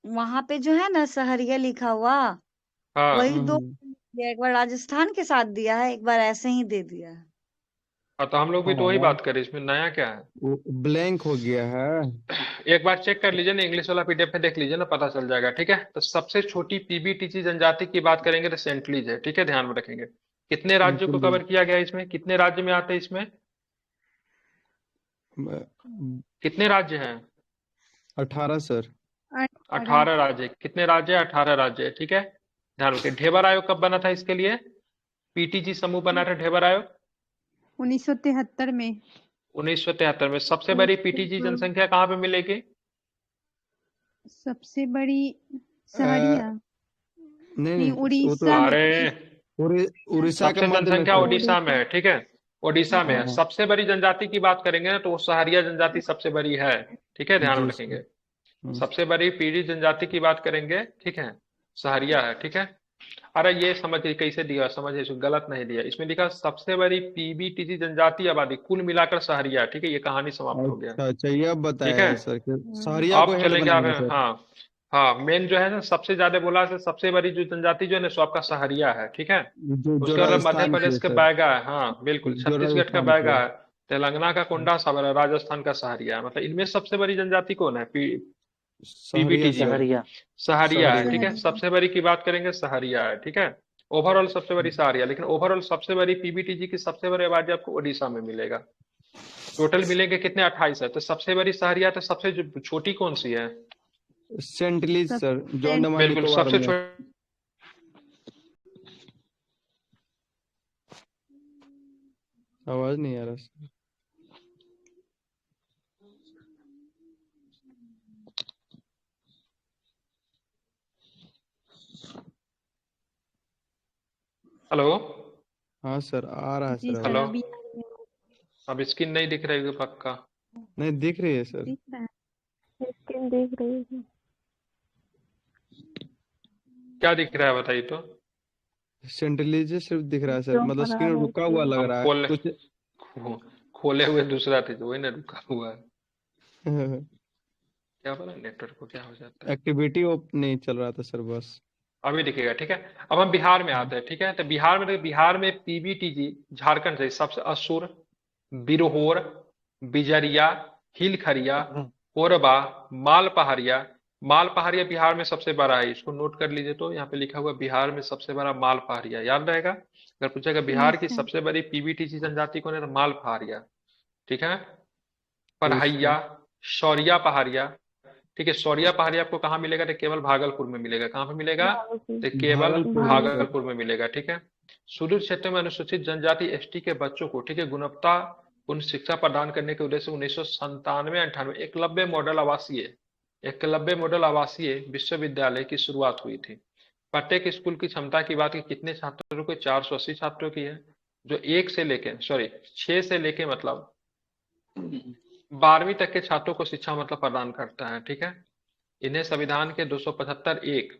वहां पे जो है ना सहरिया लिखा हुआ, वही हाँ, दो दिया। एक बार राजस्थान के साथ दिया है, एक बार ऐसे ही दे दिया है। हाँ, तो हम लोग भी तो वही हाँ बात करें, इसमें नया क्या है? वो ब्लैंक हो गया है। एक बार चेक कर लीजिए ना, इंग्लिश वाला पीडीएफ में देख लीजिए ना, पता चल जाएगा, ठीक है। तो सबसे छोटी पीबीटीची जनजाति की बात करेंगे तो सेंटलीज है, ठीक है, ध्यान में रखेंगे। कितने राज्यों को सेंटिनलीज कवर किया गया इसमें? कितने राज्य में आते हैं इसमें? कितने राज्य हैं? 18 सर। 18 राज्य। कितने राज्य है? 18 राज्य है, ठीक है। ध्यान रखिए। ढेबर आयोग कब बना था इसके लिए? पीटीजी समूह बना था ढेबर आयोग 1973 में। 1973 में। सबसे बड़ी पीटीजी जनसंख्या कहाँ पे मिलेगी? सबसे बड़ी सहरिया नहीं नहीं, नहीं, वो तो उड़ीसा में। अरे, उड़ीसा के सबसे मध्य में जनसंख्या सर। उड़ीसा में है, ठीक है। उड़ीसा में है। हाँ सबसे बड़ी जनजाति की बात करेंगे ना तो वो सहरिया जनजाति सबसे बड़ी है, ठीक है, ध्यान में जी सर। रखेंगे। सबसे बड़ी पीढ़ी जनजाति की बात करेंगे, ठीक है, सहरिया है, ठीक है। अरे ये समझिए कैसे दिया, समझिए इसको गलत नहीं दिया। इसमें लिखा सबसे बड़ी पीबीटीसी जनजाति आबादी कुल मिलाकर सहरिया है, ठीक है। ये कहानी समाप्त हो गया, अच्छा अच्छा, ये अब ठीक बताया है। है सर कि सहरिया को आप हेड चलेंगे आप, बनाएंगे सर। हाँ। हाँ, मेन जो है ना, सबसे ज्यादा बोला से सबसे बड़ी जो जनजाति जो है ना सो आपका सहरिया है, ठीक है। जो उसके बाद मध्य राजस्थान की प्रदेश है का सर, बैगा है, हाँ बिल्कुल। जो छत्तीसगढ़ का राजस्थान की बैगा है। है। तेलंगाना का कोंडा साबर है। राजस्थान का सहरिया है। मतलब इनमें सबसे बड़ी जनजाति कौन है? सहरिया पीबीटीजी में सर। सहरिया। सहरिया है, सहरिया। ठीक है। सबसे बड़ी की बात करेंगे सहरिया है, ठीक है। ओवरऑल सबसे बड़ी सहरिया, लेकिन ओवरऑल सबसे बड़ी पीबीटीजी की सबसे बड़ी आबादी आपको उड़ीसा में मिलेगा। टोटल मिलेंगे कितने? 28 है। तो सबसे बड़ी सहरिया, तो सबसे छोटी कौन सी है? सेंटिलीज सब सर, जो अंडमान बिल्कुल, निकोबार सबसे में है। छोटी। आवाज नहीं आ रहा सर। हेलो। हाँ सर, आ रहा है जी सर सर, आवाज। हेलो। अभी आ रही है। अब स्क्रीन नहीं दिख रही होगी पक्का? नहीं दिख रही है सर। दिख रहा है। स्किन देख रही हूँ। क्या दिख रहा है बताइए तो। सेंटिलीज सिर्फ दिख रहा है सर, जो मतलब बना स्क्रीन है रुका हुआ लग हम रहा है खोले कुछ। खोले हुए दूसरा थे, तो वही ना रुका हुआ है। क्या पता नेटवर्क को क्या हो जाता है। एक्टिविटी नहीं चल रहा था सर बस। अभी दिखेगा, ठीक है। अब हम बिहार में आते हैं, ठीक है। तो बिहार में, बिहार में पीबीटीजी झारखंड से सबसे असुर, बिरहोर, बिजरिया, हिलखरिया, कोरबा, मालपहाड़िया। मालपहाड़िया बिहार में सबसे बड़ा है, इसको नोट कर लीजिए। तो यहाँ पे लिखा हुआ बिहार में सबसे बड़ा मालपहाड़िया, याद रहेगा। अगर पूछेगा बिहार की सर सबसे बड़ी पीबीटीसी जनजाति कौन है, तो मालपहाड़िया, ठीक है। Yes पढ़ैया, sir. शौरिया पहाड़िया, ठीक है। शौरिया पहाड़िया आपको कहाँ मिलेगा, तो केवल भागलपुर में मिलेगा। कहाँ पे मिलेगा, तो केवल भागलपुर में सर। भागलपुर में मिलेगा, ठीक है। सुदूर क्षेत्र में अनुसूचित जनजाति एसटी के बच्चों को, ठीक है, गुणवत्तापूर्ण शिक्षा प्रदान करने के उद्देश्य से 1997-98 एकलव्य मॉडल आवासीय विश्वविद्यालय की शुरुआत हुई थी। प्रत्येक स्कूल की क्षमता की बात की, कितने छात्रों को, 480 छात्रों की है, जो 6 से लेके मतलब 12वीं तक के छात्रों को शिक्षा मतलब प्रदान करता है, ठीक है। इन्हें संविधान के 275(1)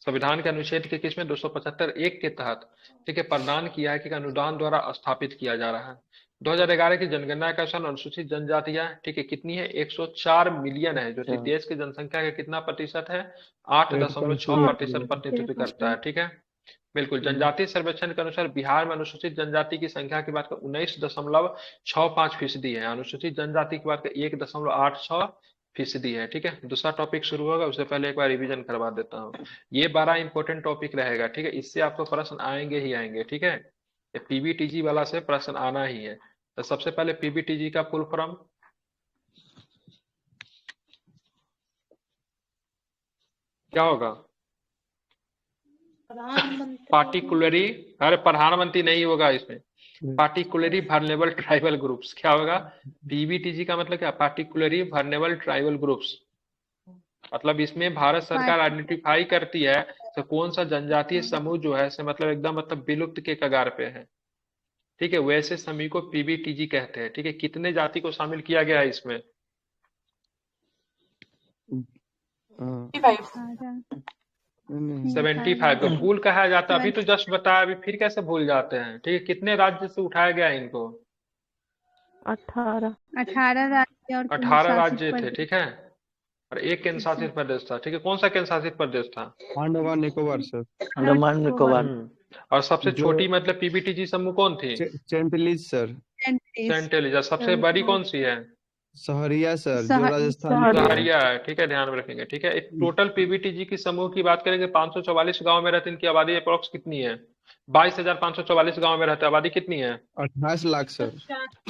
संविधान के अनुच्छेद के किसमें 275(1) के तहत, ठीक है, प्रदान किया है कि अनुदान द्वारा स्थापित किया जा रहा है। 2011 की जनगणना के अनुसार अनुसूचित जनजातियां, ठीक है, कितनी है, 104 मिलियन है, जो कि देश की जनसंख्या का कितना प्रतिशत है, 8.6% 8.2%। प्रतिनिधित्व करता है, ठीक है। बिल्कुल। जनजातीय सर्वेक्षण के अनुसार बिहार में अनुसूचित जनजाति की संख्या की बात कर 19.65% है, अनुसूचित जनजाति की बात कर 1.86% है, ठीक है। दूसरा टॉपिक शुरू होगा, उससे पहले एक बार रिवीजन करवा देता हूँ। ये 12 इंपॉर्टेंट टॉपिक रहेगा, ठीक है। इससे आपको प्रश्न आएंगे ही आएंगे, ठीक है। ये पीबीटीजी वाला से प्रश्न आना ही है। तो सबसे पहले पीबीटीजी का फुल फॉर्म क्या होगा, पार्टिकुलरी, अरे प्रधानमंत्री नहीं होगा इसमें, पार्टिकुलरी वर्नेबल ट्राइबल ग्रुप्स। क्या होगा, पीबीटीजी का मतलब क्या, पार्टिकुलरी वर्नेबल ट्राइबल ग्रुप्स। मतलब इसमें भारत सरकार आइडेंटिफाई करती है तो कौन सा जनजातीय समूह जो है से मतलब एकदम मतलब विलुप्त के कगार पे है, ठीक है, वैसे समूह को पीबीटीजी कहते हैं, ठीक है। कितने जाति को शामिल किया गया है इसमें, 55। नहीं 75 को भूल कहा जाता है। अभी तो जस्ट बताया, अभी फिर कैसे भूल जाते हैं, ठीक है। कितने राज्य से उठाया गया है इनको, 18 राज्य और 18 राज्य थे, ठीक है। और एक केंद्र शासित प्रदेश था, ठीक है। कौन सा केंद्र शासित प्रदेश था, अंडमान निकोबार सर। अंडमान निकोबार। और सबसे जो छोटी मतलब पीबीटीजी समूह कौन थी, सेंटिलीज सर। सेंटिलीज। सबसे बड़ी कौन सी है, सहरिया सर, जो राजस्थान में है। सहरिया है, ठीक है, ध्यान में रखेंगे, ठीक है। एक टोटल पीबीटीजी की समूह की बात करेंगे, 544 गांव में रहते हैं। इनकी आबादी अप्रोक्स कितनी है, 22,544 गांव में रहते हैं। आबादी कितनी है, 28 लाख सर।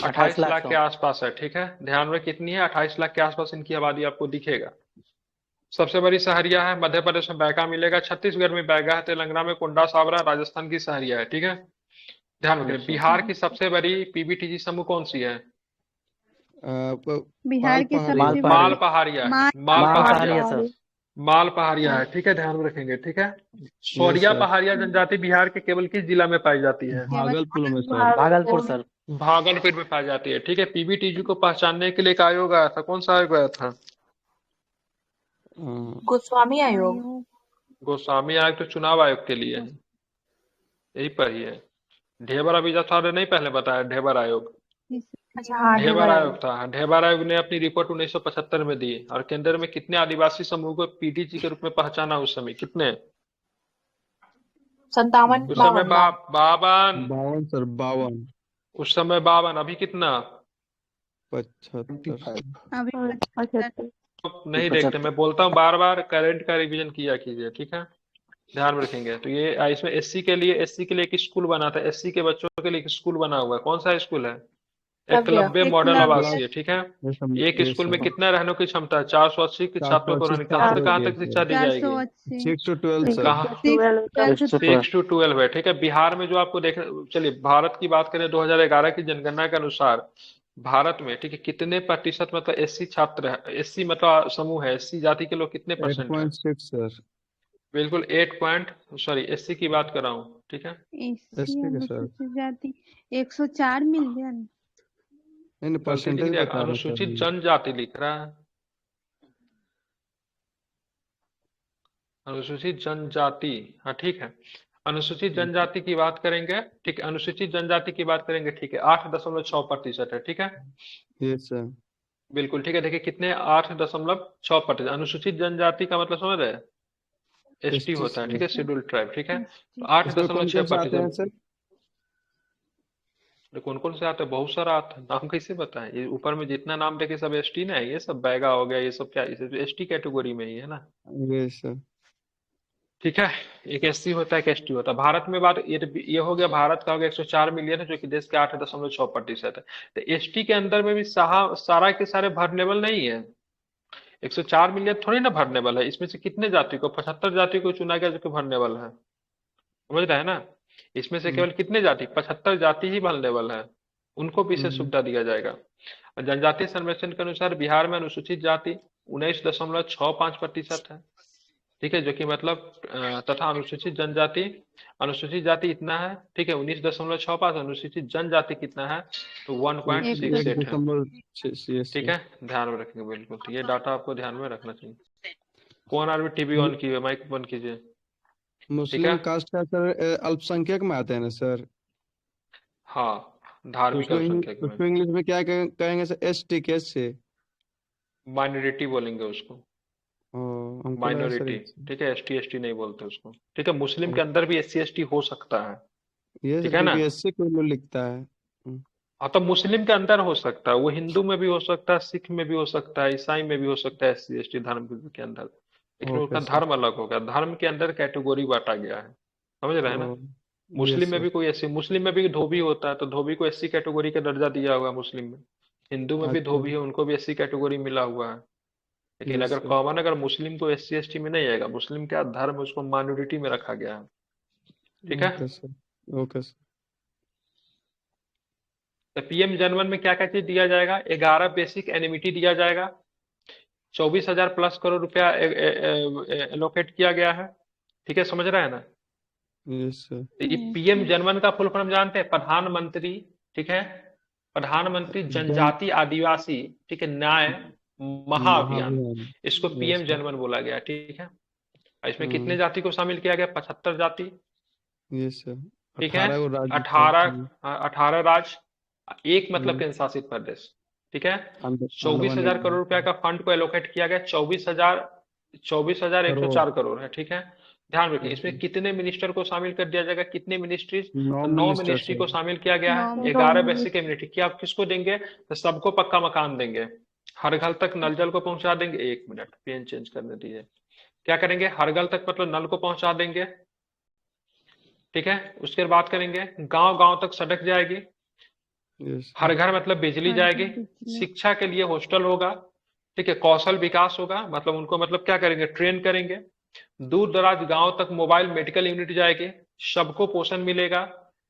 28 लाख के आसपास है, ठीक है। ध्यान में कितनी है, 28 लाख के आसपास इनकी आबादी आपको दिखेगा। सबसे बड़ी सहरिया है, मध्य प्रदेश में बैगा मिलेगा, छत्तीसगढ़ में बैगा है, तेलंगाना में कोंडा सावरा, राजस्थान की सहरिया है, ठीक है। ध्यान रखें। बिहार की सबसे बड़ी पीबीटीजी समूह कौन सी है, बिहार की सबसे मालपहाड़िया, मालपहाड़िया सर। मालपहाड़िया है, ठीक है, ध्यान में रखेंगे, ठीक है। शौरिया सर। पहाड़िया जनजाति बिहार के केवल किस जिला में पाई जाती है, भागलपुर में सर। भागलपुर सर। भागलपुर में पाई जाती है, ठीक है। पीबीटीजी को पहचानने के लिए एक आयोग आया था, कौन सा आयोग आया था, गोस्वामी आयोग। गोस्वामी आयोग तो चुनाव आयोग के लिए है, यही पर ही है। ढेबर अभी साहब ने नहीं पहले बताया, ढेबर आयोग, अच्छा हाँ ढेबर आयोग था। ढेबर आयोग ने अपनी रिपोर्ट 1975 में दी, और केंद्र में कितने आदिवासी समूह को पीटीजी के रूप में पहचाना उस समय, कितने, 57 उस समय 52, 52 सर, 52। उस समय 52, अभी कितना, 75। अभी नहीं देखते। मैं बोलता हूँ बार बार, करंट का रिवीजन किया कीजिए, ठीक है, ध्यान में रखेंगे। तो ये इसमें एससी के लिए एक स्कूल बना था, एससी के बच्चों के लिए एक स्कूल बना हुआ है। कौन सा स्कूल है, एकलव्य मॉडल आवासीय, ठीक है। एक स्कूल में कितना रहने की क्षमता है, 480 के छात्रों को रहने, कहाँ से कहाँ तक शिक्षा दी जाएगी, 6 to 12 सर। कहाँ, 6 to 12 है, ठीक है। बिहार में जो आपको देख, चलिए भारत की बात करें, 2011 की जनगणना के अनुसार भारत में, ठीक है, कितने प्रतिशत मतलब एससी छात्र है, एससी मतलब समूह है, एससी जाति के लोग कितने परसेंट है, 8.6 सर। बिल्कुल 8 एससी की बात कर रहा हूँ, ठीक है। एसटी के सर। जाति 104 मिलियन। नहीं गलती लिख परसेंटेज दिया, बता रहे अनुसूचित सर। जनजाति लिख रहा है, अनुसूचित जनजाति, हाँ ठीक है। अनुसूचित जनजाति की बात करेंगे, ठीक है, अनुसूचित जनजाति की बात करेंगे, ठीक है, 8.6% है, ठीक है, ये सर। बिल्कुल ठीक है। देखिए कितने, 8.6%। अनुसूचित जनजाति का मतलब समझ रहे हैं, एसटी ST होता है, से ठीक है, शेड्यूल्ड ट्राइब, ठीक है। तो आठ इसमें दशमलव कौन छह कौन से आते हैं प्रतिशत सर? कौन कौन से आते हैं? बहुत सारा आता है, नाम कैसे बताएं? ये ऊपर में जितना नाम देखे सब एसटी ना है, ये सब बैगा हो गया, ये सब क्या, ये एसटी कैटेगरी में ही है ना, ये सर। ठीक है। एक एससी होता है, एक एसटी होता है। भारत में बात ये हो गया, भारत का हो गया 104 मिलियन है, जो कि देश के 8.6% है। तो एसटी के अंदर में भी सारा के सारे भरनेबल नहीं है। 104 मिलियन थोड़ी ना भरनेबल है, इसमें से कितने जाति को, 75 जाति को चुना गया जो कि भरनेबल है, समझ रहे हैं ना। इसमें से हम्म केवल कितने जाति, 75 जाति ही भरनेबल है, उनको विशेष हम्म सुविधा दिया जाएगा। और जनजातीय सर्वेक्षण के अनुसार बिहार में अनुसूचित जाति 19.65% है, ठीक है, जो कि मतलब तथा अनुसूचित जनजाति, अनुसूचित जाति इतना है, ठीक है, 19.65, अनुसूचित जनजाति कितना है, तो एक 1.68 है, 1.6 ठीक है, ध्यान में रखेंगे बिल्कुल। तो ये डाटा आपको ध्यान में रखना चाहिए। कौन आदमी टीवी ऑन कीजिए, माइक बंद कीजिए, ठीक है। मुस्लिम कास्ट का सर अल्पसंख्यक में आते हैं ना सर? हाँ, तो धार्मिक अल्पसंख्यक में उसको इंग्लिश में क्या कहेंगे सर? ST कैसे? माइनॉरिटी बोलेंगे उसको, ओ, हमको लगा सर माइनॉरिटी, ठीक है, एसटी एसटी नहीं बोलते उसको, ठीक है। मुस्लिम के अंदर भी एससी एसटी हो सकता है, ये ठीक सर है ना। क्योंकि SC कोई लोग लिखता है। हाँ, तो मुस्लिम के अंदर हो सकता है, वो हिंदू में भी हो सकता है, सिख में भी हो सकता है, ईसाई में भी हो सकता है, एससी एसटी धर्म के अंदर, लेकिन ओके उसका सर। धर्म अलग हो गया, धर्म के अंदर कैटेगरी बांटा गया है, समझ रहे हैं ना। ओ, मुस्लिम यस में सर। भी कोई एससी, मुस्लिम में भी धोबी होता है, तो धोबी को एससी कैटेगरी का दर्जा दिया हुआ है मुस्लिम में। हिंदू में भी अच्छा। धोबी है, उनको भी एससी कैटेगरी मिला हुआ है। लेकिन यस अगर सर। कॉमन, अगर मुस्लिम को एससी एसटी में नहीं आएगा, मुस्लिम क्या धर्म, उसको माइनॉरिटी में रखा गया है, ठीक है। Okay sir. Okay sir. तो पीएम जनवन में क्या क्या चीज दिया जाएगा? 11 बेसिक एनिमिटी दिया जाएगा, 24,000 प्लस करोड़ रुपया एलोकेट किया गया है, ठीक है, समझ रहे हैं ना। Yes sir. तो ये पीएम जनवन का फुल फॉर्म जानते हैं? प्रधानमंत्री, ठीक है, प्रधानमंत्री जन जनजाति आदिवासी, ठीक है, न्याय महाअभियान, महाभियान। इसको यस पीएम सर। जनवन बोला गया, ठीक है। और इसमें कितने हम्म जाति को शामिल किया गया? 75 जाति, यस सर। ठीक है। 18 को राज्य सर। 18 राज्य, एक मतलब केंद्र शासित प्रदेश, ठीक है। चौबीस अंडमान हजार करोड़ रुपया का फंड को एलोकेट किया गया, 24,104 करोड़। करोड़ है, ठीक है। ध्यान रखिए, यस इसमें सर। कितने मिनिस्टर को शामिल कर दिया जाएगा, कितने मिनिस्ट्रीज, 9 तो 9 मिनिस्टर मिनिस्ट्री सर। को शामिल किया गया है। 9 11 मिनट। बेसिक इम्यूनिटी, क्या आप किसको देंगे? तो सबको पक्का मकान देंगे, हर घर तक नल जल को पहुंचा देंगे। 1 मिनट, पेन चेंज करने दीजिए। क्या करेंगे? हर घर तक मतलब नल को पहुंचा देंगे, ठीक है। उसके बाद बात करेंगे, गांव गांव तक सड़क जाएगी, यस हर सर। घर मतलब बिजली जाएगी, शिक्षा के लिए हॉस्टल होगा, ठीक है, कौशल विकास होगा, मतलब उनको मतलब क्या करेंगे? ट्रेन करेंगे। दूर दराज गांव तक मोबाइल मेडिकल यूनिट जाएगी, सबको पोषण मिलेगा,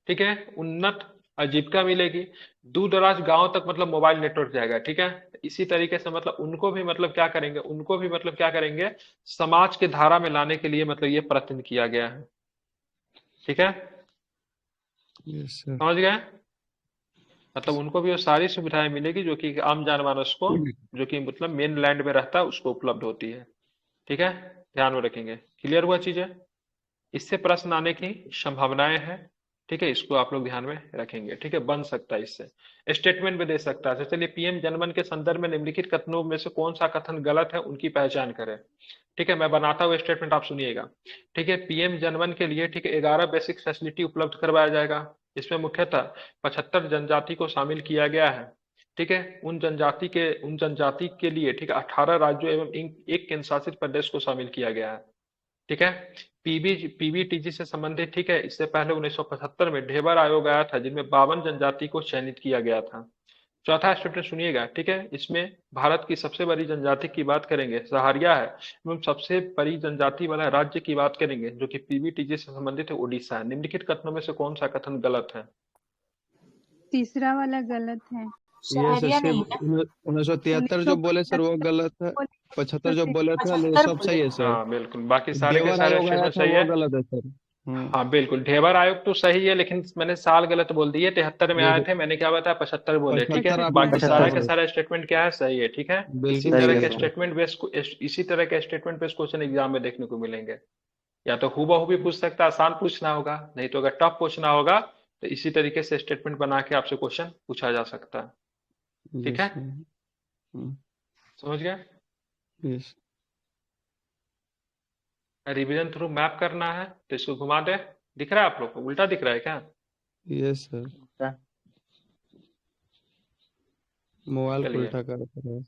ठीक है, उन्नत आजीविका मिलेगी। दूर दराज गांव तक मतलब मोबाइल नेटवर्क जाएगा, ठीक है। इसी तरीके से मतलब उनको भी मतलब क्या करेंगे, उनको भी मतलब क्या करेंगे, समाज के धारा में लाने के लिए मतलब ये प्रयत्न किया गया है, ठीक है, यस सर। समझ गए। मतलब उनको भी वो सारी सुविधाएं मिलेगी जो कि आम जनमानस को, जो कि मतलब मेन लैंड में रहता है, उसको उपलब्ध होती है, ठीक है। ध्यान में रखेंगे, क्लियर हुआ चीजें। इससे प्रश्न आने की संभावनाएं हैं, ठीक है, इसको आप लोग ध्यान में रखेंगे, ठीक है, बन सकता है इससे, स्टेटमेंट भी दे सकता है। तो चलिए, पीएम जनमन के संदर्भ में निम्नलिखित कथनों में से कौन सा कथन गलत है, उनकी पहचान करें, ठीक है। मैं बनाता हुआ स्टेटमेंट, आप सुनिएगा, ठीक है। पीएम जनमन के लिए, ठीक है, 11 बेसिक फैसिलिटी उपलब्ध करवाया जाएगा। इसमें मुख्यतः 75 जनजाति को शामिल किया गया है, ठीक है। उन जनजाति के लिए, ठीक है, 18 राज्यों एवं एक केंद्र शासित प्रदेश को शामिल किया गया है, ठीक है। पीबीटीजी से संबंधित, ठीक है, इससे पहले 1975 में ढेबर आयोग आया था, जिनमें 52 जनजाति को चयनित किया गया था। चौथा स्टेटमेंट सुनिएगा, ठीक है। इसमें भारत की सबसे बड़ी जनजाति की बात करेंगे, सहारिया है, एवं सबसे बड़ी जनजाति वाला राज्य की बात करेंगे जो कि पीबीटीजी से संबंधित है, उड़ीसा है। निम्नलिखित कथनों में से कौन सा कथन गलत है? तीसरा वाला गलत है। ये सर सहरिया नहीं सिर्फ है, 1973 जो बोले सर वो गलत है। 75 जो बोले थे ये 75 सब बोले सही है थे। सर। हाँ बिल्कुल, बाकी सारे के देवर सारे आयोग आया स्टेटमेंट था सही वो है। गलत है सर। हाँ बिल्कुल, ढेबर आयोग तो सही है, लेकिन मैंने साल गलत बोल दिए, 73 में आए ये थे, मैंने क्या बताया, 75 बोले, ठीक है। 75 आपने बाकी बताया सारा के सर। सारा स्टेटमेंट क्या है, सही है, ठीक है। इसी बिल्कुल सही तरह सही है है के सर। सर। स्टेटमेंट बेस, इसी तरह के स्टेटमेंट बेस क्वेश्चन एग्जाम में देखने को मिलेंगे। या तो हूबहू भी पूछ सकता है, आसान पूछना होगा, नहीं तो अगर टफ पूछना होगा तो इसी तरीके से स्टेटमेंट बना के आपसे क्वेश्चन पूछा जा सकता है, ठीक यस है, सर। समझ गए। यस। रिवीजन थ्रू मैप करना है, तो इसको घुमा दे। दिख रहा है आप लोग को? उल्टा दिख रहा है क्या? यस सर, मोबाइल को चलिए, उल्टा कर रहे हैं।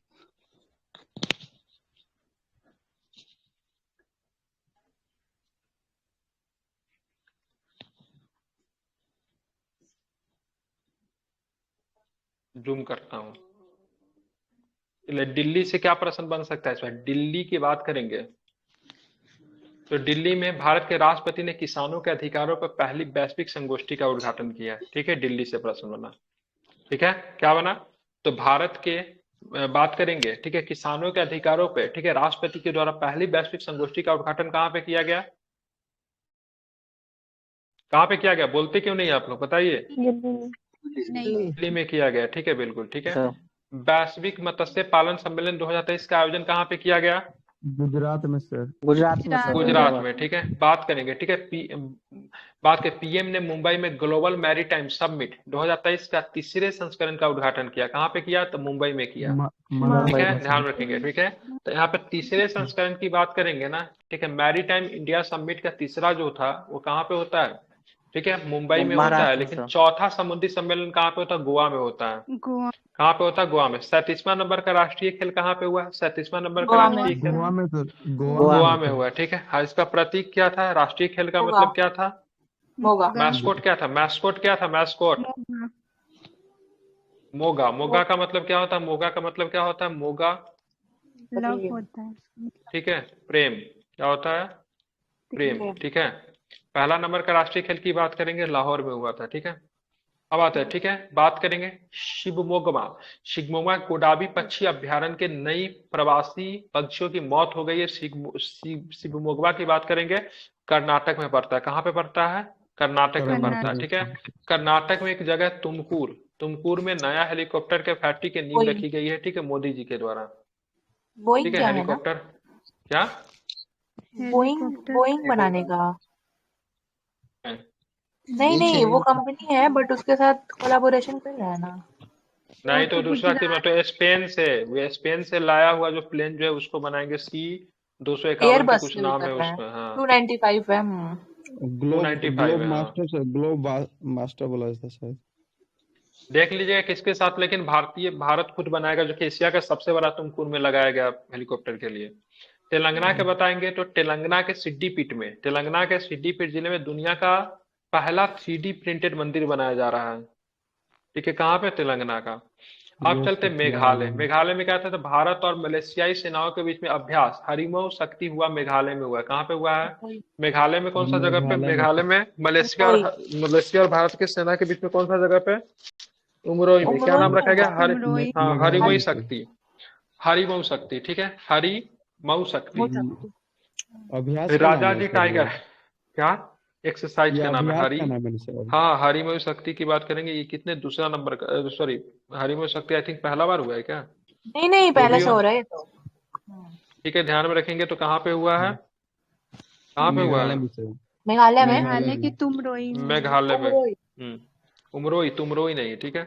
जूम करता हूँ। चलिए, दिल्ली से क्या प्रश्न बन सकता है इसमें? दिल्ली की बात करेंगे तो दिल्ली में भारत के राष्ट्रपति ने किसानों के अधिकारों पर पहली वैश्विक संगोष्ठी का उद्घाटन किया है। ठीक है, दिल्ली से प्रश्न बना। ठीक है, क्या बना? तो भारत के बात करेंगे, ठीक है, किसानों के अधिकारों पे, ठीक है, राष्ट्रपति के द्वारा पहली वैश्विक संगोष्ठी का उद्घाटन कहाँ पे किया गया? कहाँ पे किया गया? बोलते क्यों नहीं आप लोग, बताइए। नहीं। दिल्ली में किया गया। ठीक है, बिल्कुल ठीक है। सर वैश्विक मत्स्य पालन सम्मेलन 2023 का आयोजन कहाँ पे किया गया? गुजरात में सर। गुजरात में सर गुजरात में। ठीक है, बात करेंगे, ठीक है, बात के पीएम ने मुंबई में ग्लोबल मैरीटाइम समिट 2023 का तीसरे संस्करण का उद्घाटन किया। कहाँ पे किया? तो मुंबई में किया। ठीक मुंबई है, में ध्यान सर। रखेंगे। ठीक है, तो यहाँ पे तीसरे संस्करण की बात करेंगे ना, ठीक है, मैरीटाइम इंडिया समिट का तीसरा जो था वो कहाँ पे होता है? ठीक है, मुंबई में होता है। महाराष्ट्र में लेकिन सर। चौथा समुद्री सम्मेलन कहाँ पे होता है? गोवा में होता है। गोवा। कहाँ पे होता है? गोवा में। 37वां नंबर का राष्ट्रीय खेल कहाँ पे हुआ? 37वां नंबर का गोवा में। राष्ट्रीय खेल गोवा में सर। गोवा में हुआ। ठीक है, हाँ, इसका प्रतीक क्या था? राष्ट्रीय खेल का होगा। मतलब क्या था? होगा। मैस्कोट क्या था? मैस्कोट क्या था? मैस्कोट मोगा। मोगा। मोगा का मतलब क्या होता है? मोगा का मतलब क्या होता है? मोगा, लव होता है। ठीक है, प्रेम। क्या होता है? प्रेम। ठीक है, पहला नंबर का राष्ट्रीय खेल की बात करेंगे, लाहौर में हुआ था। ठीक है, अब आता है, ठीक है, बात करेंगे शिवमोग्गा। शिवमोग्गा गोडावी पक्षी अभ्यारण्य के नई प्रवासी पक्षियों की मौत हो गई है। शिवमोग्गा की बात करेंगे, कर्नाटक में पड़ता है। कहाँ पे पड़ता है? कर्नाटक में पड़ता है। ठीक है, कर्नाटक में एक जगह है तुमकुर। तुमकुर में नया हेलीकॉप्टर के फैक्ट्री की नींव बोइंग। रखी गई है। ठीक है, मोदी जी के द्वारा। बोइंग ठीक है, क्या है ना? हेलीकॉप्टर क्या बोइंग हेलीकॉप्टर। बोइंग बनाने का। है? नहीं नहीं, वो कंपनी है बट उसके साथ कोलैबोरेशन कर रहा है ना। नहीं वो तो दूसरा कि मतलब स्पेन से, वो स्पेन से लाया हुआ जो प्लेन जो है उसको बनाएंगे। C-251 की एयरबस कुछ से भी नाम कर है रहा है। उसका। हाँ, 295 है। 295 ग्लोब है। हाँ, मास्टर सर, ग्लोब मास्टर बोला था शायद। देख लीजिएगा किसके साथ, लेकिन भारत खुद बनाएगा, जो कि एशिया का सबसे बड़ा तुमकुर में लगाया गया हेलीकॉप्टर के लिए। तेलंगाना के बताएंगे तो तेलंगाना के सिद्दीपेट जिले में दुनिया का पहला 3D प्रिंटेड मंदिर बनाया जा रहा है। ठीक है, कहाँ पे? तेलंगाना का। अब चलते हैं मेघालय। मेघालय में क्या था? तो भारत और मलेशियाई सेनाओं के बीच में अभ्यास हरिमऊ शक्ति हुआ, मेघालय में हुआ है। कहाँ पे हुआ है? मेघालय में। कौन सा जगह पे? मेघालय में। मलेशिया और भारत की सेना के बीच में कौन सा जगह पे? उमरोई में। क्या नाम रखा गया? उमरोई। हाँ, मेघालय हरिमई में। शक्ति। हरिमऊ शक्ति। ठीक है, हरिमऊ शक्ति। अभ्यास का नाम राजा है जी सर टाइगर। क्या एक्सरसाइज ये का नाम है? अभ्यास का नाम है सर। हाँ, हरिमय शक्ति की बात करेंगे। ये कितने दूसरा नंबर का? सॉरी, हरिमय शक्ति आई थिंक पहला बार हुआ है क्या? नहीं नहीं, जो पहले भी से हो, हो रहा है ये तो। ठीक है, ध्यान में रखेंगे। तो कहाँ पे हुआ है? कहाँ पे हुआ मेघालय है? में सर। मेघालय में। मेघालय के तुमरोई में। मेघालय में। उमरोई। उमरोई, तुमरोई नहीं। ठीक है,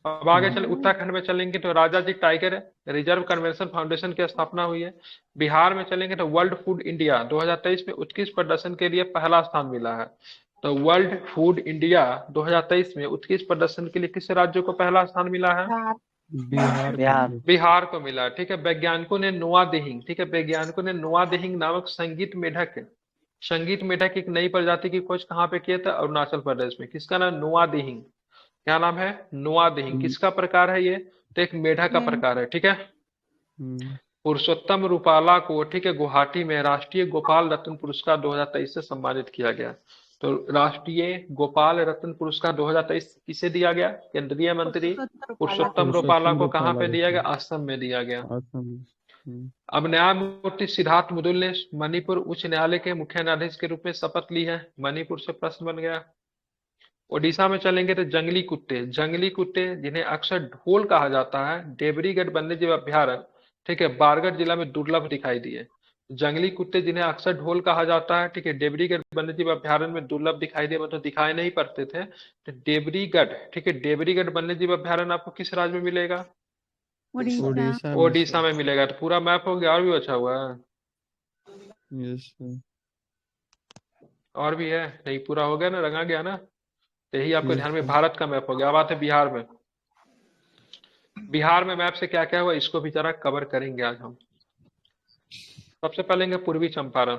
अब आगे चले, उत्तराखंड में चलेंगे तो राजा जी टाइगर रिजर्व कन्वेंशन फाउंडेशन की स्थापना हुई है। बिहार में चलेंगे तो वर्ल्ड फूड इंडिया 2023 में उत्कृष्ट प्रदर्शन के लिए पहला स्थान मिला है। तो वर्ल्ड फूड इंडिया 2023 में उत्कृष्ट प्रदर्शन के लिए किस राज्य को पहला स्थान मिला है? बिहार बिहार। बिहार को मिला। ठीक है, वैज्ञानिकों ने नोआ देहिंग, ठीक है, वैज्ञानिकों ने नोआ देहिंग नामक संगीत मेढक एक नई प्रजाति की खोज कहाँ पे किया था? अरुणाचल प्रदेश में। किसका नाम? नोआ देहिंग। क्या नाम है? नोआ देहिंग। किसका प्रकार है ये? तो एक मेढक का प्रकार है। ठीक है, पुरुषोत्तम रूपाला को, ठीक है, गुवाहाटी में राष्ट्रीय गोपाल रत्न पुरस्कार 2023 से सम्मानित किया गया। तो राष्ट्रीय गोपाल रत्न पुरस्कार 2023 किसे दिया गया? केंद्रीय मंत्री पुरुषोत्तम रूपाला को। कहाँ पे दिया गया? असम में दिया गया। अब न्यायमूर्ति सिद्धार्थ मुदुल ने मणिपुर उच्च न्यायालय के मुख्य न्यायाधीश के रूप में शपथ ली है। मणिपुर से प्रश्न बन गया। ओडिशा में चलेंगे तो जंगली कुत्ते जिन्हें अक्सर ढोल कहा जाता है, देवरीगढ़ वन्यजीव अभ्यारण्य, ठीक है, बारगढ़ जिला में दुर्लभ दिखाई दिए। जंगली कुत्ते जिन्हें अक्सर ढोल कहा जाता है, ठीक है, देवरीगढ़ वन्यजीव अभ्यारण्य में दुर्लभ दिखाई दिए, मतलब दिखाई नहीं पड़ते थे। तो देवरीगढ़, ठीक है, देवरीगढ़ वन्यजीव अभ्यारण्य आपको किस राज्य में मिलेगा? उड़ीसा। ओडिशा में मिलेगा। तो पूरा मैप हो गया, और भी अच्छा हुआ है। Yes sir. और भी है? नहीं, पूरा हो गया ना, रंगा गया ना? तो यही आपको ठीक ध्यान में है। भारत का मैप हो गया। अब आते हैं बिहार में। बिहार में मैप से क्या क्या हुआ इसको भी जरा कवर करेंगे आज हम। सबसे पहले लेंगे पूर्वी चंपारण।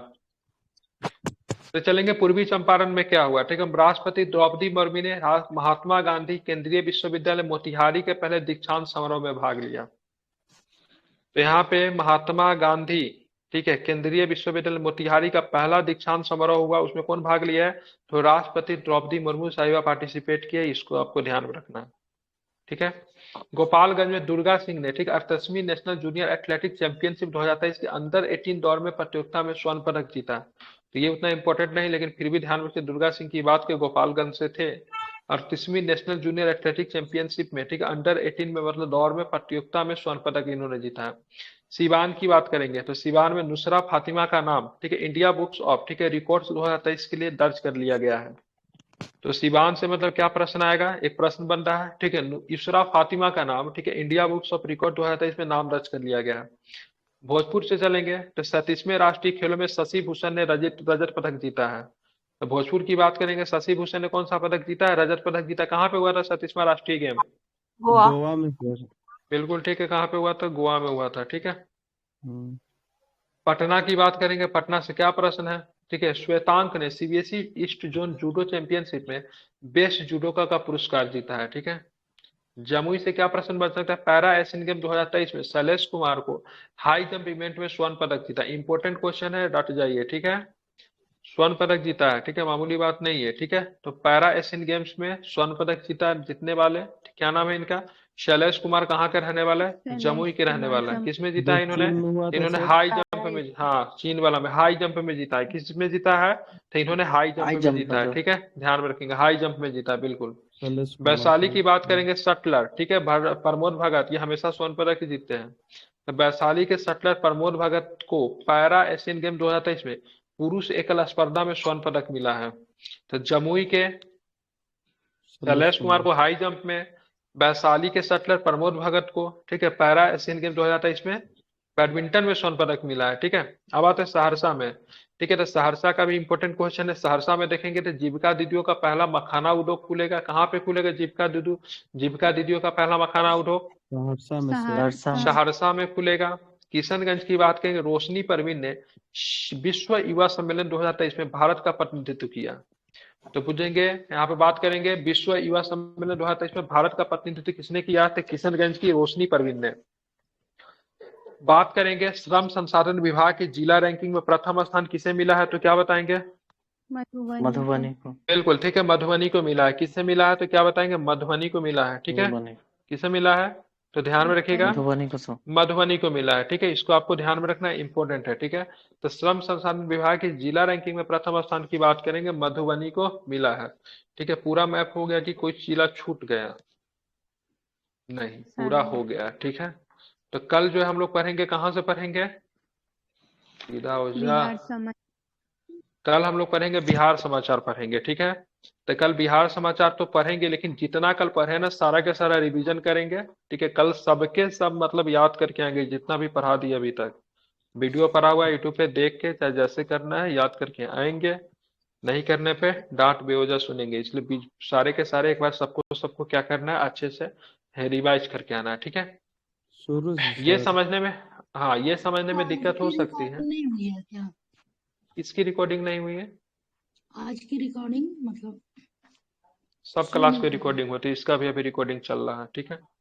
तो चलेंगे पूर्वी चंपारण में क्या हुआ, ठीक है। राष्ट्रपति द्रौपदी मुर्मू ने महात्मा गांधी केंद्रीय विश्वविद्यालय मोतिहारी के पहले दीक्षांत समारोह में भाग लिया। तो यहाँ पे महात्मा गांधी, ठीक है, केंद्रीय विश्वविद्यालय मोतिहारी का पहला दीक्षांत समारोह हुआ, उसमें कौन भाग लिया है? तो राष्ट्रपति द्रौपदी मुर्मू साहिबा पार्टिसिपेट किए, इसको आपको ध्यान में रखना है, ठीक है। गोपालगंज में दुर्गा सिंह ने, ठीक, 38वीं नेशनल जूनियर एथलेटिक चैंपियनशिप 2023 के अंडर 18 दौर में प्रतियोगिता में स्वर्ण पदक जीता। तो ये उतना इंपॉर्टेंट नहीं, लेकिन फिर भी ध्यान रखिए, दुर्गा सिंह की बात के गोपालगंज से थे। 38वीं नेशनल जूनियर एथलेटिक चैंपियनशिप में, ठीक है, अंडर 18 में मतलब दौर में प्रतियोगिता में स्वर्ण पदक इन्होंने जीता है। सिवान की बात करेंगे तो सिवान में नुसरा फातिमा का नाम, ठीक है, इंडिया बुक्स ऑफ, ठीक है, रिकॉर्ड्स 2023 के लिए दर्ज कर लिया गया है। तो सिवान से मतलब क्या प्रश्न आएगा, एक प्रश्न बन रहा है, ठीक है, यूसरा फातिमा का नाम, ठीक है, इंडिया बुक्स ऑफ रिकॉर्ड 2023 में नाम दर्ज कर लिया गया है। भोजपुर से चलेंगे तो 37वें राष्ट्रीय खेलों में शशि भूषण ने रजत पदक जीता है। तो भोजपुर की बात करेंगे, शशि भूषण ने कौन सा पदक जीता है? रजत पदक जीता। कहाँ पे हुआ था 37वां राष्ट्रीय गेम? गोवा। गोवा में सर। बिल्कुल ठीक है, कहाँ पे हुआ था? गोवा में हुआ था, ठीक है। हम्म, पटना की बात करेंगे, पटना से क्या प्रश्न है, ठीक है, श्वेतांक ने CBSE east zone judo championship में बेस्ट जूडोका का पुरस्कार जीता है, ठीक है। जमुई से क्या प्रश्न बन सकता है? पैरा एशियन गेम 2023 में शैलेश कुमार को हाई जंप इवेंट में स्वर्ण पदक जीता। इंपॉर्टेंट क्वेश्चन है, रट जाइए, ठीक है। स्वर्ण पदक जीता है, ठीक है, मामूली बात नहीं है, ठीक है। तो पैरा एशियन गेम्स में स्वर्ण पदक जीता जीतने वाले, क्या नाम है इनका? शैलेश कुमार। कहाँ के रहने वाला है? शैलेश जमुई के रहने कुमार वाला है। जम किसमें जीता जो है इन्होंने? चीन में हुआ था इन्होंने सर। हाई जंप में, हाँ, चीन वाला में हाई जंप में जीता है। किस में जीता है? तो इन्होंने हाई हाई जंप में जंप जीता में है, सर। ठीक है, ध्यान में रखेंगे, हाई जंप में जीता है, बिल्कुल। शैलेश कुमार वैशाली सर। की बात करेंगे, शटलर, ठीक है, प्रमोद भगत, ये हमेशा स्वर्ण पदक ही जीतते हैं। तो वैशाली के शटलर प्रमोद भगत को पैरा एशियन गेम 2023 में पुरुष एकल स्पर्धा में स्वर्ण पदक मिला है। तो जमुई के शैलेश कुमार को हाई जंप में, वैशाली के शटलर प्रमोद भगत को, ठीक है, पैरा एशियन गेम 2023 में बैडमिंटन में स्वर्ण पदक मिला है, ठीक है। अब आते हैं सहरसा में, ठीक है। तो सहरसा का भी इंपॉर्टेंट क्वेश्चन है। सहरसा में देखेंगे तो जीविका दीदियों का पहला मखाना उद्योग खुलेगा। कहाँ पे खुलेगा जीविका दीदियों का पहला मखाना उद्योग? सहरसा में सर। सहरसा में। सहरसा में खुलेगा। किशनगंज की बात करेंगे, रोशनी परवीन ने विश्व युवा सम्मेलन 2023 में भारत का प्रतिनिधित्व किया। तो पूछेंगे, यहाँ पे बात करेंगे विश्व युवा सम्मेलन 2023 में भारत का प्रतिनिधित्व किसने किया? तो किशनगंज की रोशनी परवीन ने। बात करेंगे श्रम संसाधन विभाग की जिला रैंकिंग में प्रथम स्थान किसे मिला है? तो क्या बताएंगे? मधुबनी मधुबनी को। बिल्कुल ठीक है, मधुबनी को मिला है। किससे मिला है? तो क्या बताएंगे? मधुबनी को मिला है, ठीक है। मधुबनी। किसे मिला है? तो ध्यान में रखिएगा, मधुबनी को सर। मधुबनी को मिला है, ठीक है। इसको आपको ध्यान में रखना इंपॉर्टेंट है, ठीक है। तो श्रम संसाधन विभाग की जिला रैंकिंग में प्रथम स्थान की बात करेंगे, मधुबनी को मिला है, ठीक है। पूरा मैप हो गया कि कोई जिला छूट गया? नहीं, पूरा हो गया, ठीक है। तो कल जो है हम लोग पढ़ेंगे, कहाँ से पढ़ेंगे? सीधा हो जा। बिहार समाज कल हम लोग पढ़ेंगे बिहार समाचार पढ़ेंगे, ठीक है। तो कल बिहार समाचार तो पढ़ेंगे, लेकिन जितना कल पढ़े ना सारा के सारा रिवीजन करेंगे, ठीक है। कल सबके सब मतलब याद करके आएंगे, जितना भी पढ़ा दिया अभी तक। वीडियो पढ़ा हुआ है यूट्यूब पे देख के, चाहे जैसे करना है याद करके आएंगे। नहीं करने पे डांट बेवजह सुनेंगे, इसलिए सारे के सारे एक बार सबको क्या करना है, अच्छे से रिवाइज करके आना है, ठीक है। शुरू से ये सर। समझने में, हाँ, ये समझने में दिक्कत हो आज की सकती है। रिकॉर्डिंग नहीं हुई है क्या? इसकी रिकॉर्डिंग नहीं हुई है? आज की रिकॉर्डिंग मतलब सब क्लास सुन की रिकॉर्डिंग होती है, इसका भी अभी रिकॉर्डिंग चल रहा है, ठीक है।